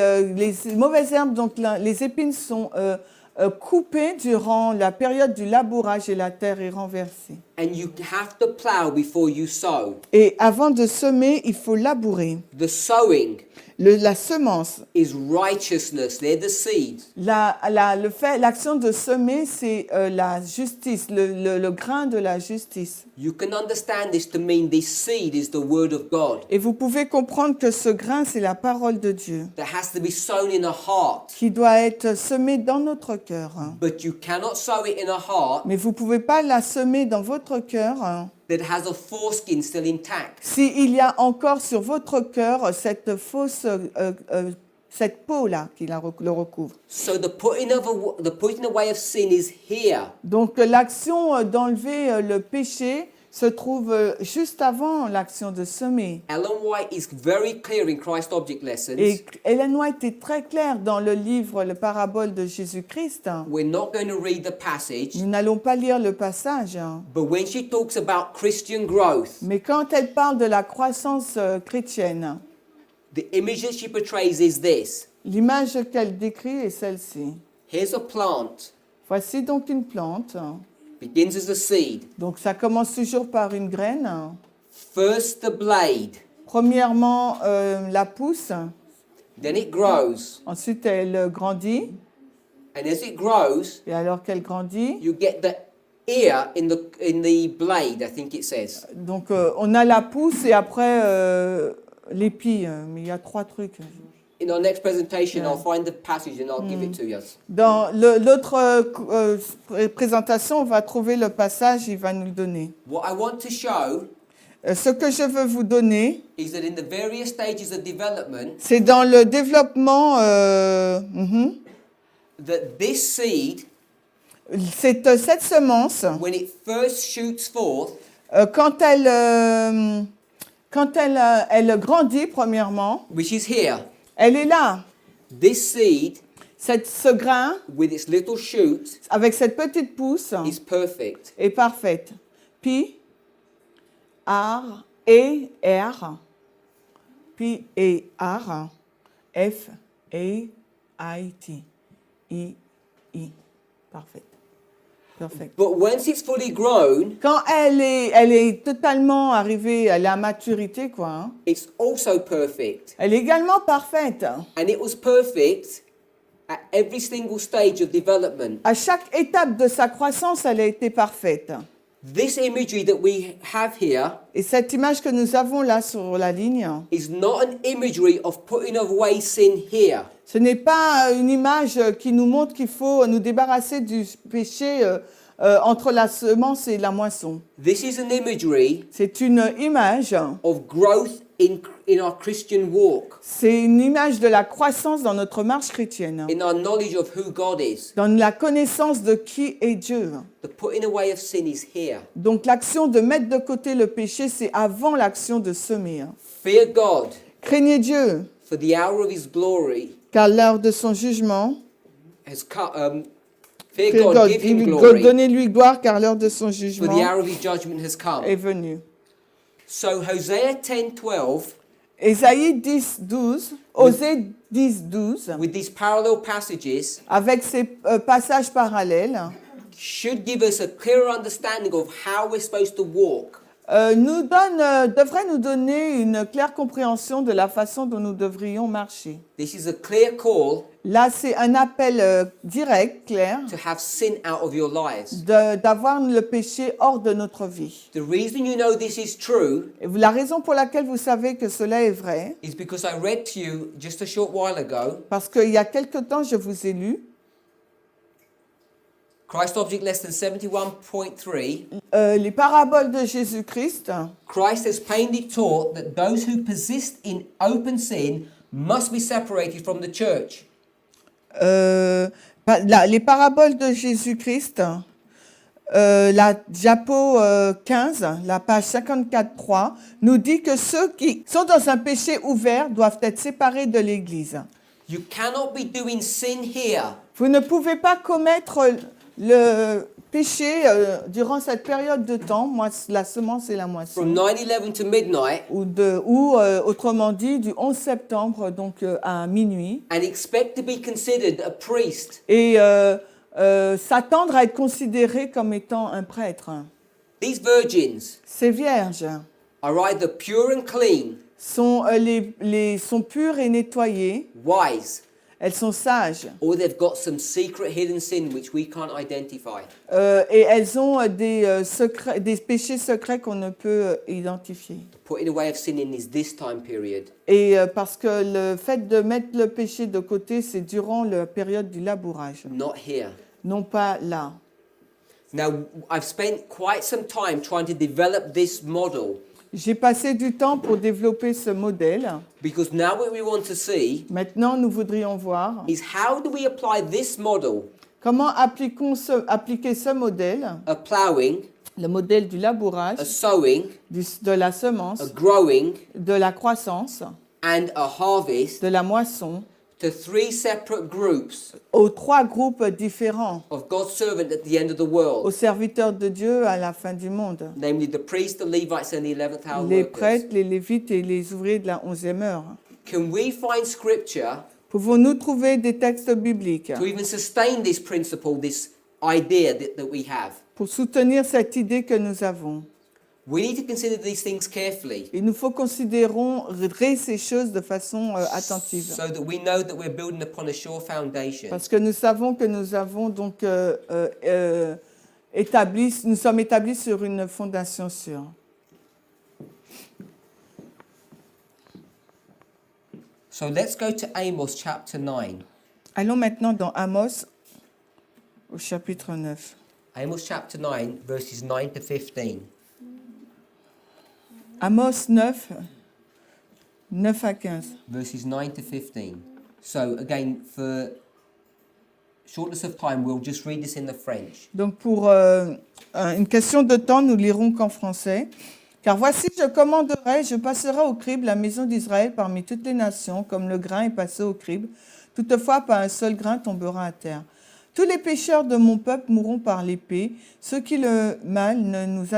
mauvaises herbes, donc les épines sont coupées durant la période du labourage et la terre est renversée. And you have to plow before you sow. Et avant de semer, il faut labourer. The sowing La semence, is righteousness. They're the seeds. l'action de semer, c'est la justice, le grain de la justice. You can understand this to mean this seed is the word of God Et vous pouvez comprendre que ce grain, c'est la parole de Dieu, that has to be sown in a heart. qui doit être semée dans notre cœur. But you cannot sow it in a heart Mais vous ne pouvez pas la semer dans votre cœur that has a foreskin still intact. s'il y a encore sur votre cœur cette cette peau-là qui le recouvre. So the putting away of sin is here. Donc l'action d'enlever le péché se trouve juste avant l'action de semer. Ellen White is very clear in Christ Object Lessons. Et Ellen White est très claire dans le livre Le Parabole de Jésus-Christ. We're not going to read the passage, Nous n'allons pas lire le passage, but when she talks about Christian growth, mais quand elle parle de la croissance chrétienne, the image that she portrays is this. l'image qu'elle décrit est celle-ci. Here's a plant, Voici donc une plante. begins as a seed. Donc ça commence toujours par une graine. First the blade, Premièrement, la pousse. then it grows. Ensuite, elle grandit. And as it grows, Et alors qu'elle grandit, you get the ear in the blade, I think it says. donc on a la pousse et après l'épi. Mais il y a trois trucs. In our next presentation, I'll find the passage and I'll give it to you. Dans l'autre présentation, on va trouver le passage, il va nous le donner. What I want to show Ce que je veux vous donner, is that in the various stages of development, c'est dans le développement, that this seed, cette semence, when it first shoots forth, quand elle grandit premièrement, which is here, elle est là. this seed Ce grain, with its little shoot avec cette petite pousse, is perfect. est parfaite. Pi, R, E, R, Pi, E, R, F, E, I, T, I, I. Parfaite. Perfect. But once it's fully grown, Quand elle est totalement arrivée à la maturité, quoi, hein, it's also perfect. elle est également parfaite. And it was perfect at every single stage of development. À chaque étape de sa croissance, elle a été parfaite. This imagery that we have here Et cette image que nous avons là sur la ligne, is not an imagery of putting away sin here. ce n'est pas une image qui nous montre qu'il faut nous débarrasser du péché entre la semence et la moisson. This is an imagery C'est une image, of growth in our Christian walk, c'est une image de la croissance dans notre marche chrétienne, in our knowledge of who God is. dans la connaissance de qui est Dieu. The putting away of sin is here. Donc l'action de mettre de côté le péché, c'est avant l'action de semer. Fear God, Craignez Dieu, for the hour of his glory car l'heure de son jugement, has come. Fear Fear God, God, give him glory, donnez-lui gloire car l'heure de son for the jugement hour of his judgment has come. est venue. So Hosea 10:12, Ésaïe 10, 12, Osée 10, 12, with these parallel passages, avec ces passages parallèles, should give us a clearer understanding of how we're supposed to walk. devrait nous donner une claire compréhension de la façon dont nous devrions marcher. This is a clear call Là, c'est un appel direct, clair, to have sin out of your lives. d'avoir le péché hors de notre vie. The reason you know this is true Et la raison pour laquelle vous savez que cela est vrai, is because I read to you just a short while ago, parce qu'il y a quelque temps, je vous ai lu, Christ Object Lesson 71.3, les paraboles de Jésus-Christ. Christ has plainly taught that those who persist in open sin must be separated from the church. Les paraboles de Jésus-Christ, la diapo 15, la page 54.3, nous dit que ceux qui sont dans un péché ouvert doivent être séparés de l'Église. You cannot be doing sin here Vous ne pouvez pas commettre le péché durant cette période de temps, la semence et la moisson, from 9/11 to midnight ou autrement dit du 11 septembre donc à minuit, and expect to be considered a priest. et s'attendre à être considéré comme étant un prêtre. These virgins Ces vierges are either pure and clean, sont, sont pures et nettoyées, wise, elles sont sages, or they've got some secret hidden sin which we can't identify. et elles ont des péchés secrets qu'on ne peut identifier. Putting away of sinning is this time period. Et parce que le fait de mettre le péché de côté, c'est durant la période du labourage, Not here. non pas là. Now, I've spent quite some time trying to develop this model J'ai passé du temps pour développer ce modèle. because now what we want to see Maintenant, nous voudrions voir is how do we apply this model comment appliquer ce modèle, of ploughing, le modèle du labourage, a sowing, de la semence, a growing, de la croissance, and a harvest de la moisson, to three separate groups aux trois groupes différents, of God's servant at the end of the aux world, serviteurs de Dieu à la fin du monde, namely the priests, the Levites, and the 11th hour les workers. prêtres, les lévites et les ouvriers de la 11e heure. Can we find scripture Pouvons-nous trouver des textes bibliques to even sustain this principle, this idea that we have? pour soutenir cette idée que nous avons? We need to consider these things carefully Il nous faut considérer ces choses de façon attentive. so that we know that we're building upon a sure foundation. Parce que nous savons que nous avons donc nous sommes établis sur une fondation sûre. So let's go to Amos chapter 9. Allons maintenant dans Amos au chapitre 9. Amos chapter 9, verses 9 to 15. Amos 9, 9 à 15. Verses 9 to 15. So again, for shortness of time, we'll just read this in the French. Donc pour une question de temps, nous lirons qu'en français. Car voici, je commanderai, je passerai au crible la maison d'Israël parmi toutes les nations, comme le grain est passé au crible. Toutefois, pas un seul grain tombera à terre. Tous les pécheurs de mon peuple mourront par l'épée, ceux qui le mal ne nous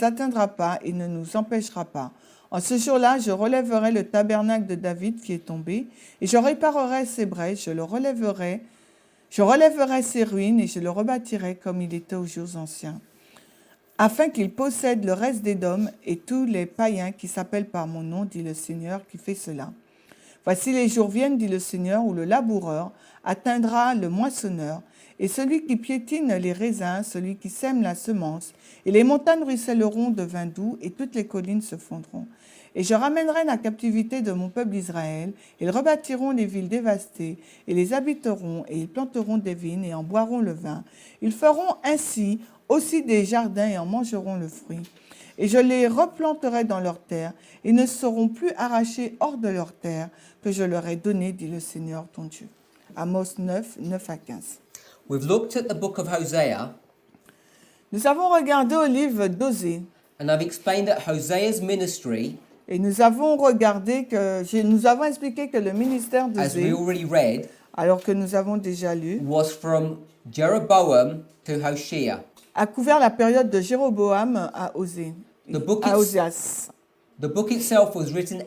atteindra pas et ne nous empêchera pas. En ce jour-là, je relèverai le tabernacle de David qui est tombé, et je réparerai ses brèches, je relèverai ses ruines, et je le rebâtirai comme il était aux jours anciens, afin qu'il possède le reste d'Édom et tous les païens qui s'appellent par mon nom, dit le Seigneur qui fait cela. Voici les jours viennent, dit le Seigneur, où le laboureur atteindra le moissonneur, et celui qui piétine les raisins, celui qui sème la semence, et les montagnes ruisselleront de vin doux, et toutes les collines se fondront. Et je ramènerai la captivité de mon peuple Israël, ils rebâtiront les villes dévastées, et les habiteront, et ils planteront des vignes, et en boiront le vin. Ils feront ainsi aussi des jardins, et en mangeront le fruit. Et je les replanterai dans leur terre, et ne seront plus arrachés hors de leur terre, que je leur ai donnée, dit le Seigneur ton Dieu. Amos 9, 9 à 15. We've looked at the book of Hosea, Nous avons regardé au livre d'Osée, and I've explained that Hosea's ministry, et nous avons expliqué que le ministère as we d'Osée, already read, alors que nous avons déjà lu, was from Jeroboam to Hoshea. a couvert la période de Jéroboam à Osée, The book à is- Ozias. The book itself was written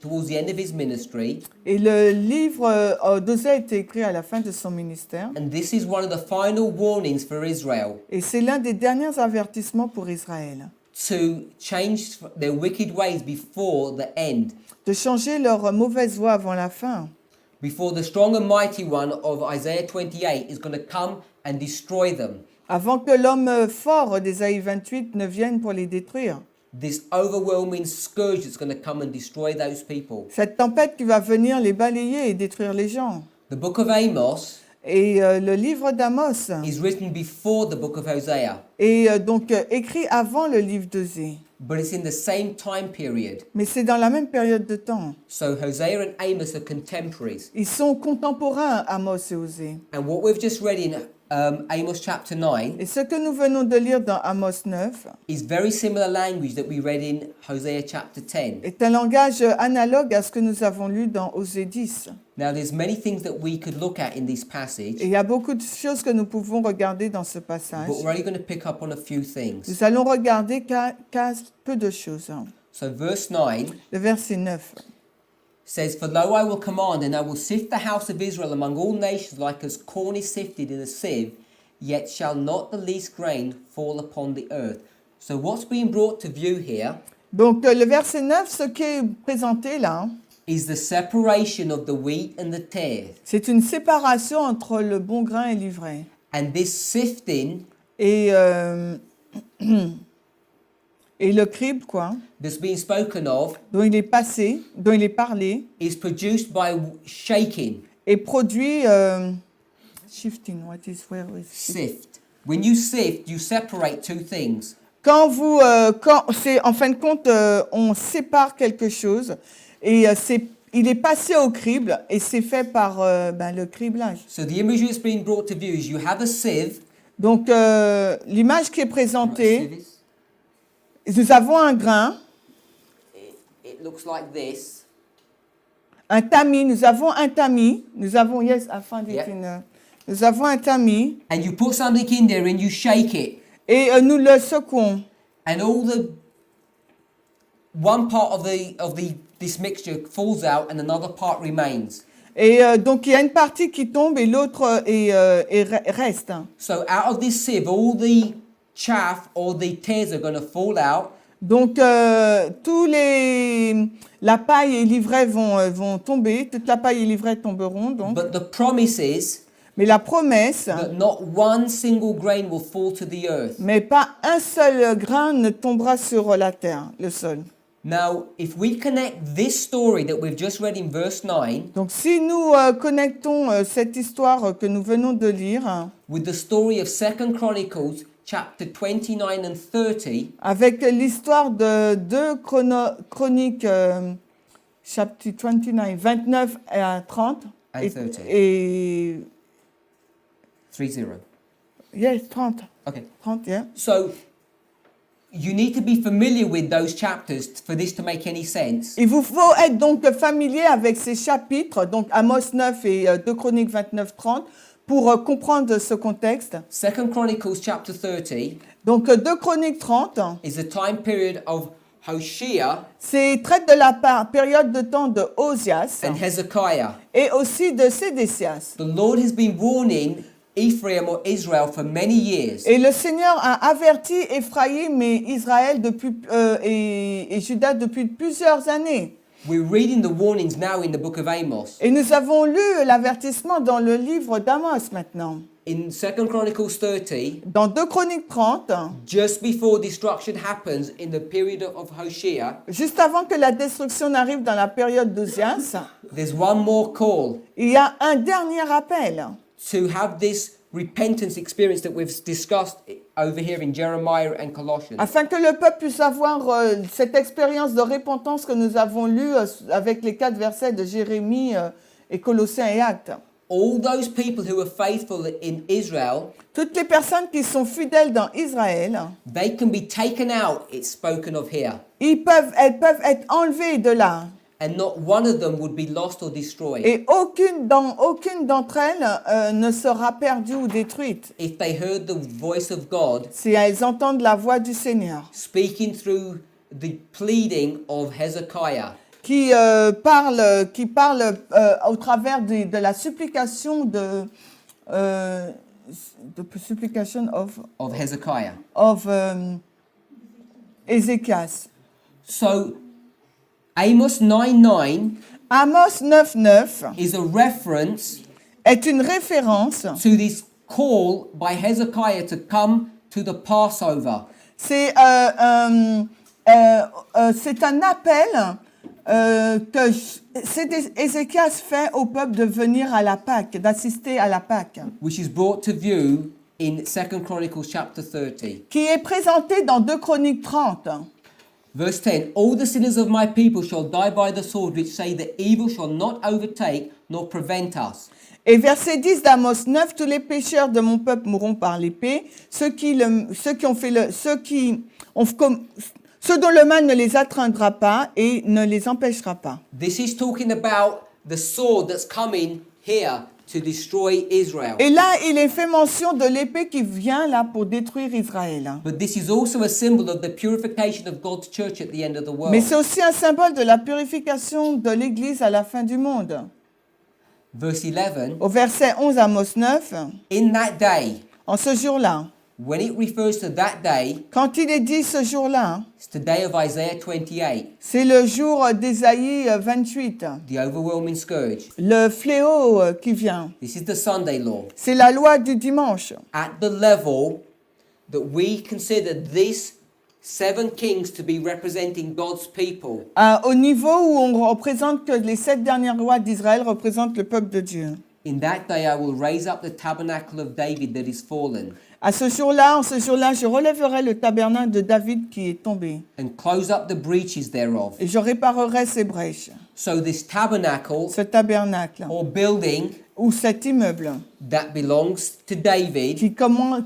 towards the end of his ministry, Et le livre d'Osée a été écrit à la fin de son ministère. and this is one of the final warnings for Israel Et c'est l'un des derniers avertissements pour Israël, to change their wicked ways before the end, de changer leur mauvaise voie avant la fin, before the strong and mighty one of Isaiah 28 is going to come and destroy them. avant que l'homme fort d'Ésaïe 28 ne vienne pour les détruire. This overwhelming scourge that's going to come and destroy those people. Cette tempête qui va venir les balayer et détruire les gens. The book of Amos Et le livre d'Amos is written before the book of Hosea, est donc écrit avant le livre d'Osée. but it's in the same time period. Mais c'est dans la même période de temps. So Hosea and Amos are contemporaries. Ils sont contemporains, Amos et Osée. And what we've just read in Amos chapter 9 Et ce que nous venons de lire dans Amos 9 is very similar language that we read in Hosea chapter 10. est un langage analogue à ce que nous avons lu dans Osée 10. Now there's many things that we could look at in this Et passage, il y a beaucoup de choses que nous pouvons regarder dans ce passage. but we're only going to pick up on a few things. Nous allons regarder qu'à peu de choses. So verse 9 Le verset 9. says, For lo, I will command, and I will sift the house of Israel among all nations like as corn is sifted in a sieve, yet shall not the least grain fall upon the earth. So what's being brought to view here Donc le verset 9, ce qui est présenté là, is the separation of the wheat and the tares. c'est une séparation entre le bon grain et l'ivraie. And this sifting Et, et le crible, quoi, that's being spoken of dont il est passé, dont il est parlé, is produced by shaking, est produit... shifting, what is where is shift? sift. When you sift, you separate two things. Quand c'est en fin de compte, on sépare quelque chose et il est passé au crible et c'est fait par le criblage. So the imagery that's being brought to view is you have a sieve. Donc l'image qui est Right, présentée, sieve is- nous avons un grain, it looks like this. un tamis, nous avons un tamis, nous avons, yes, I found it Yeah. nous avons un tamis And you put something in there and you shake it. et nous le secouons. And all the one part of this mixture falls out and another part remains. Et donc il y a une partie qui tombe et l'autre reste. So out of this sieve, all the chaff or the tares are going to fall out. Donc la paille et l'ivraie vont tomber, toute la paille et l'ivraie tomberont donc. But the promise is Mais la promesse, that not one single grain will fall to the earth. mais pas un seul grain ne tombera sur la terre, le sol. Now, if we connect this story that we've just read in verse 9 Donc si nous connectons cette histoire que nous venons de lire with the story of 2 Chronicles chapter 29 and 30, avec l'histoire de 2 Chroniques, chapitre 29 à 30 And et, 30. et 3-0. yes, 30, Okay. 30, yeah. So, you need to be familiar with those chapters for this to make any sense. Il vous faut être donc familier avec ces chapitres, donc Amos 9 et 2 Chroniques 29, 30, pour comprendre ce contexte. 2 Chronicles chapter 30 Donc 2 Chroniques 30, is the time period of Hoshea c'est traite de la période de temps de Osias and Hezekiah. et aussi de Sédécias. The Lord has been warning Ephraim or Israel for many years. Et le Seigneur a averti Éphraïm et Israël et Juda depuis plusieurs années. We're reading the warnings now in the book of Amos. Et nous avons lu l'avertissement dans le livre d'Amos maintenant. In 2 Chronicles 30, Dans 2 Chroniques 30, just before destruction happens in the period of Hoshea, juste avant que la destruction n'arrive dans la période d'Osias, there's one more call il y a un dernier appel to have this repentance experience that we've discussed over here in Jeremiah and Colossians. afin que le peuple puisse avoir cette expérience de repentance que nous avons lue avec les 4 versets de Jérémie et Colossiens et Actes. All those people who are faithful in Israel, Toutes les personnes qui sont fidèles dans Israël, they can be taken out, it's spoken of here. elles peuvent être enlevées de là. and not one of them would be lost or destroyed. Et aucune d'entre elles ne sera perdue ou détruite If they heard the voice of God si elles entendent la voix du Seigneur speaking through the pleading of Hezekiah, qui parle au travers de la supplication de supplication of Hezekiah. of Ézéchias. So Amos 9:9 Amos 9:9 is a reference est une référence. to this call by Hezekiah to come to the Passover. C'est un appel que Ézéchias fait au peuple de venir à la Pâque, d'assister à la Pâque, Which is brought to view in 2 Chronicles chapter 30. qui est présenté dans 2 Chroniques 30. Verse 10, all the sinners of my people shall die by the sword, which say that evil shall not overtake nor prevent us. Et verset 10 d'Amos 9, tous les pécheurs de mon peuple mourront par l'épée, ceux dont le mal ne les atteindra pas et ne les empêchera pas. This is talking about the sword that's coming here to destroy Israel. Et là, il est fait mention de l'épée qui vient là pour détruire Israël. But this is also a symbol of the purification of God's church at the end of the world. Mais c'est aussi un symbole de la purification de l'Église à la fin du monde. Verse 11, Au verset 11 Amos 9, in that day, en ce jour-là, when it refers to that day, quand il est dit ce jour-là, it's the day of Isaiah 28, c'est le jour d'Ésaïe 28, the overwhelming scourge. le fléau qui vient. This is the Sunday law. C'est la loi du dimanche. At the level that we consider these 7 kings to be representing God's people, Au niveau où on représente que les 7 dernières lois d'Israël représentent le peuple de Dieu. in that day I will raise up the tabernacle of David that is fallen, En ce jour-là, je relèverai le tabernacle de David qui est tombé, and close up the breaches thereof. et je réparerai ses brèches. So this tabernacle Ce tabernacle, or building ou cet immeuble, that belongs to David,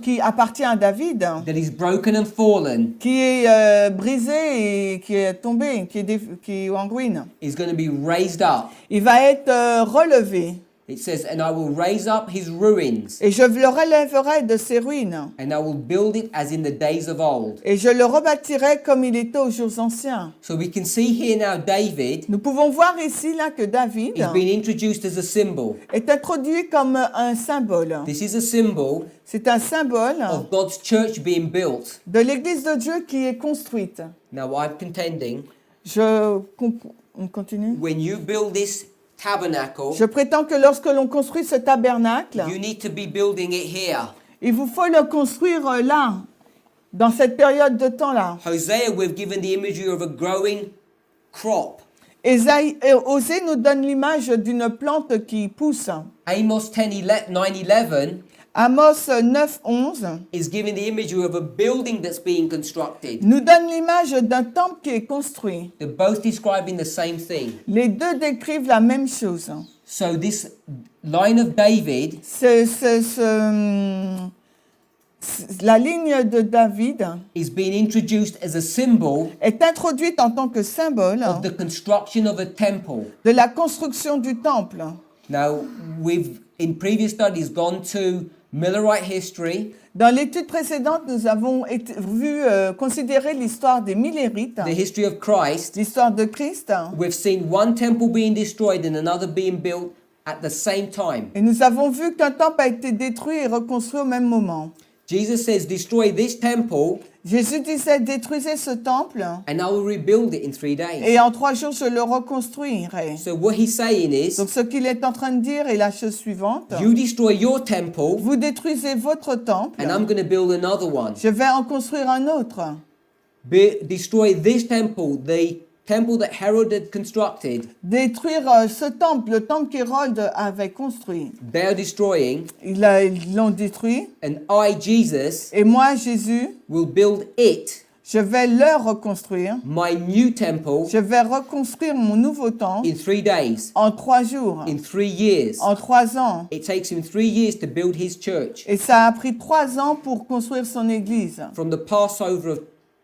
qui appartient à David, that is broken and fallen, qui est brisé et qui est tombé, qui est en ruine, is going to be raised up. il va être relevé. It says, and I will raise up his ruins, Et je le relèverai de ses ruines, and I will build it as in the days of old. et je le rebâtirai comme il était aux jours anciens. So we can see here now David Nous pouvons voir ici là que David is being introduced as a symbol. est introduit comme un symbole. This is a symbol C'est un symbole of God's church being built. de l'Église de Dieu qui est construite. Now I'm contending, On continue. when you build this tabernacle, Je prétends que lorsque l'on construit ce tabernacle, you need to be building it here. il vous faut le construire là, dans cette période de temps-là. Hosea, we've given the imagery of a growing crop. Osée nous donne l'image d'une plante qui pousse. Amos 9:11 Amos 9:11 is giving the imagery of a building that's being constructed. nous donne l'image d'un temple qui est construit. They're both describing the same thing. Les deux décrivent la même chose. So this line of David La ligne de David is being introduced as a symbol est introduite en tant que symbole of the construction of a temple. de la construction du temple. Now, we've in previous studies gone to Millerite history, Dans l'étude précédente, nous avons considéré l'histoire des Millérites, the history of Christ. l'histoire de Christ, We've seen one temple being destroyed and another being built at the same time. et nous avons vu qu'un temple a été détruit et reconstruit au même moment. Jesus says, destroy this temple Jésus disait, détruisez ce temple, and I will rebuild it in 3 days. et en 3 jours, je le reconstruirai. So what he's saying is, Donc, ce qu'il est en train de dire est la chose suivante. you destroy your temple Vous détruisez votre temple, and I'm going to build another one. je vais en construire un autre. Destroy this temple, the temple that Herod had constructed. Détruire ce temple, le temple qu'Hérode avait construit. They're destroying, Ils l'ont détruit. and I, Jesus, Et moi, Jésus, will build it, je vais le reconstruire. my new temple, Je vais reconstruire mon nouveau temple in 3 days, en 3 jours, in 3 years. en 3 ans. It takes him 3 years to build his church. Et ça a pris 3 ans pour construire son église. From the Passover of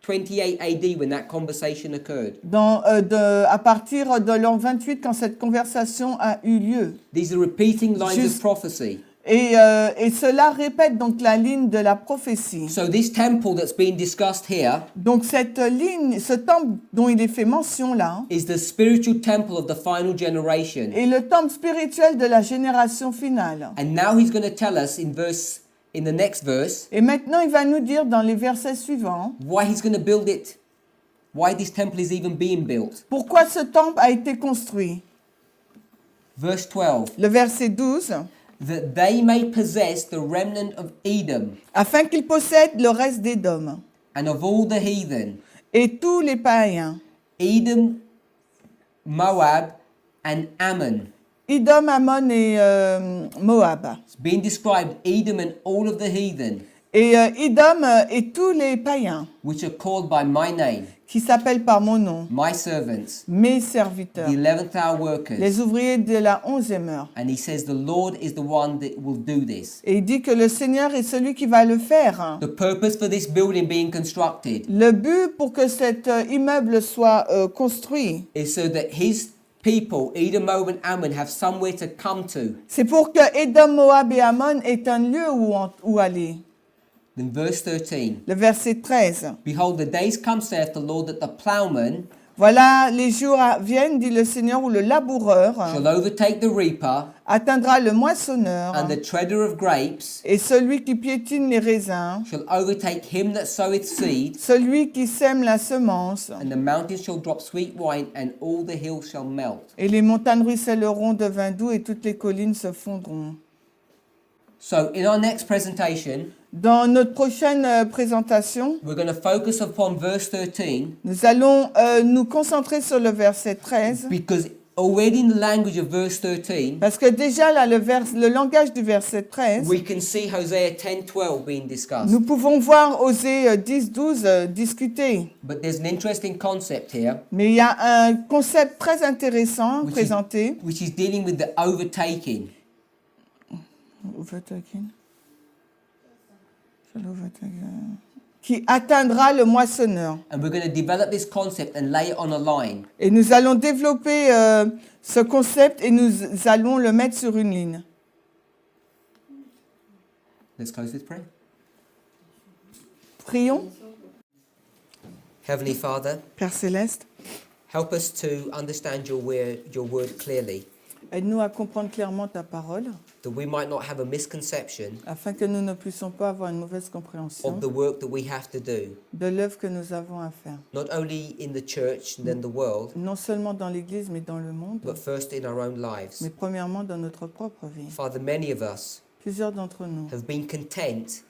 28 AD when that conversation occurred. À partir de l'an 28, quand cette conversation a eu lieu. These are repeating lines Juste- of prophecy. Et cela répète donc la ligne de la prophétie. So this temple that's being discussed here Donc cette ligne, ce temple dont il est fait mention là, is the spiritual temple of the final generation. est le temple spirituel de la génération finale. And now he's going to tell us in the next verse Et maintenant, il va nous dire dans les versets suivants why he's going to build it, why this temple is even being built. pourquoi ce temple a été construit. Verse 12, Le verset 12, that they may possess the remnant of Edom afin qu'il possède le reste d'Édom and of all the heathen, et tous les païens, Edom, Moab, and Ammon. Édom, Ammon et Moab. It's being described Edom and all of the heathen, Et Édom et tous les païens which are called by my name, qui s'appellent par mon nom, my servants, mes the serviteurs, 11th hour workers. les ouvriers de la 11e heure. And he says the Lord is the one that will do this. Et il dit que le Seigneur est celui qui va le faire. The purpose for this building being constructed Le but pour que cet immeuble soit construit, is so that his people, Edom, Moab, and Ammon, have somewhere to come to. c'est pour que Édom, Moab et Ammon aient un lieu où aller. Then verse 13. Le verset 13. Behold, the days come, saith the Lord, that the plowman Voilà, les jours viennent, dit le Seigneur, où le laboureur shall overtake the reaper atteindra le moissonneur and the treader of grapes et celui qui piétine les raisins, shall overtake him that soweth seed, celui qui sème la semence, and the mountains shall drop sweet wine, and all the hills shall melt. et les montagnes ruisselleront de vin doux et toutes les collines se fondront. So in our next presentation, Dans notre prochaine présentation, we're going to focus upon verse 13 nous allons nous concentrer sur le verset 13, because already in the language of verse 13, parce que déjà là, le langage du verset 13, we can see Hosea 10:12 being discussed. nous pouvons voir Osée 10, 12 discuter. But there's an interesting concept here, Mais il y a un concept très intéressant présenté. which is dealing with the overtaking. Qui atteindra le moissonneur. And we're going to develop this concept and lay it on a line. Et nous allons développer ce concept et nous allons le mettre sur une ligne. Let's close with prayer. Prions. Heavenly Father, Père Céleste, help us to understand your word clearly, aide-nous à comprendre clairement ta parole, that we might not have a misconception afin que nous ne puissions pas avoir une mauvaise compréhension of the work that we have to do, de l'œuvre que nous avons à faire. not only in the church and then the world, Non seulement dans l'Église, mais dans le monde, but first in our own lives. mais premièrement dans notre propre vie. Father, many of us Plusieurs d'entre nous have been content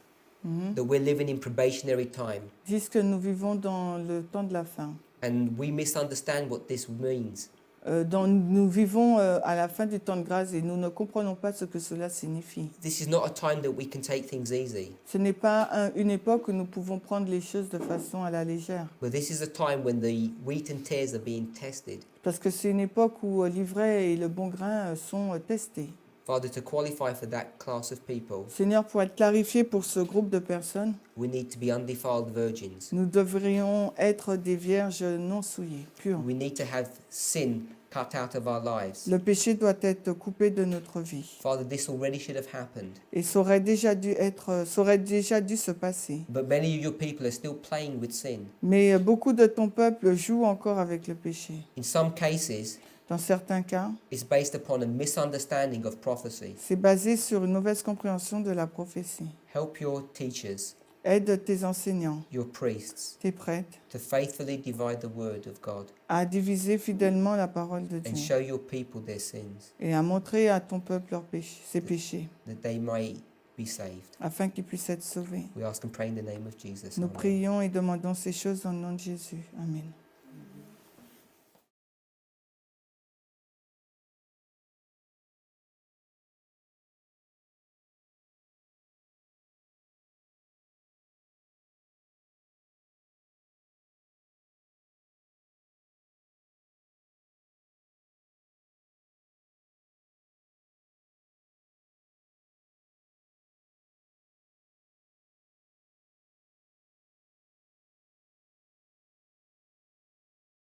that we're living in probationary time, disent que nous vivons dans le temps de la fin. and we misunderstand what this means. Nous vivons à la fin du temps de grâce et nous ne comprenons pas ce que cela signifie. This is not a time that we can take things easy, Ce n'est pas une époque où nous pouvons prendre les choses de façon à la légère. but this is a time when the wheat and tares are being tested. Parce que c'est une époque où l'ivraie et le bon grain sont testés. Father, to qualify for that class of people, Seigneur, pour être clarifié pour ce groupe de personnes, we need to be undefiled virgins. nous devrions être des vierges non souillées, pures. We need to have sin cut out of our lives. Le péché doit être coupé de notre vie. Father, this already should have happened, Et ça aurait déjà dû se passer. but many of your people are still playing with sin. Mais beaucoup de ton peuple joue encore avec le péché. In some cases, Dans certains cas, it's based upon a misunderstanding of prophecy. c'est basé sur une mauvaise compréhension de la prophétie. Help your teachers, Aide tes enseignants, your priests, tes prêtres, to faithfully divide the word of God à diviser fidèlement la parole de and Dieu show your people their sins, et à montrer à ton peuple ses péchés, that they may be saved. afin qu'ils puissent être sauvés. We ask and pray in the name of Jesus. Nous Amen. prions et demandons ces choses dans le nom de Jésus. Amen.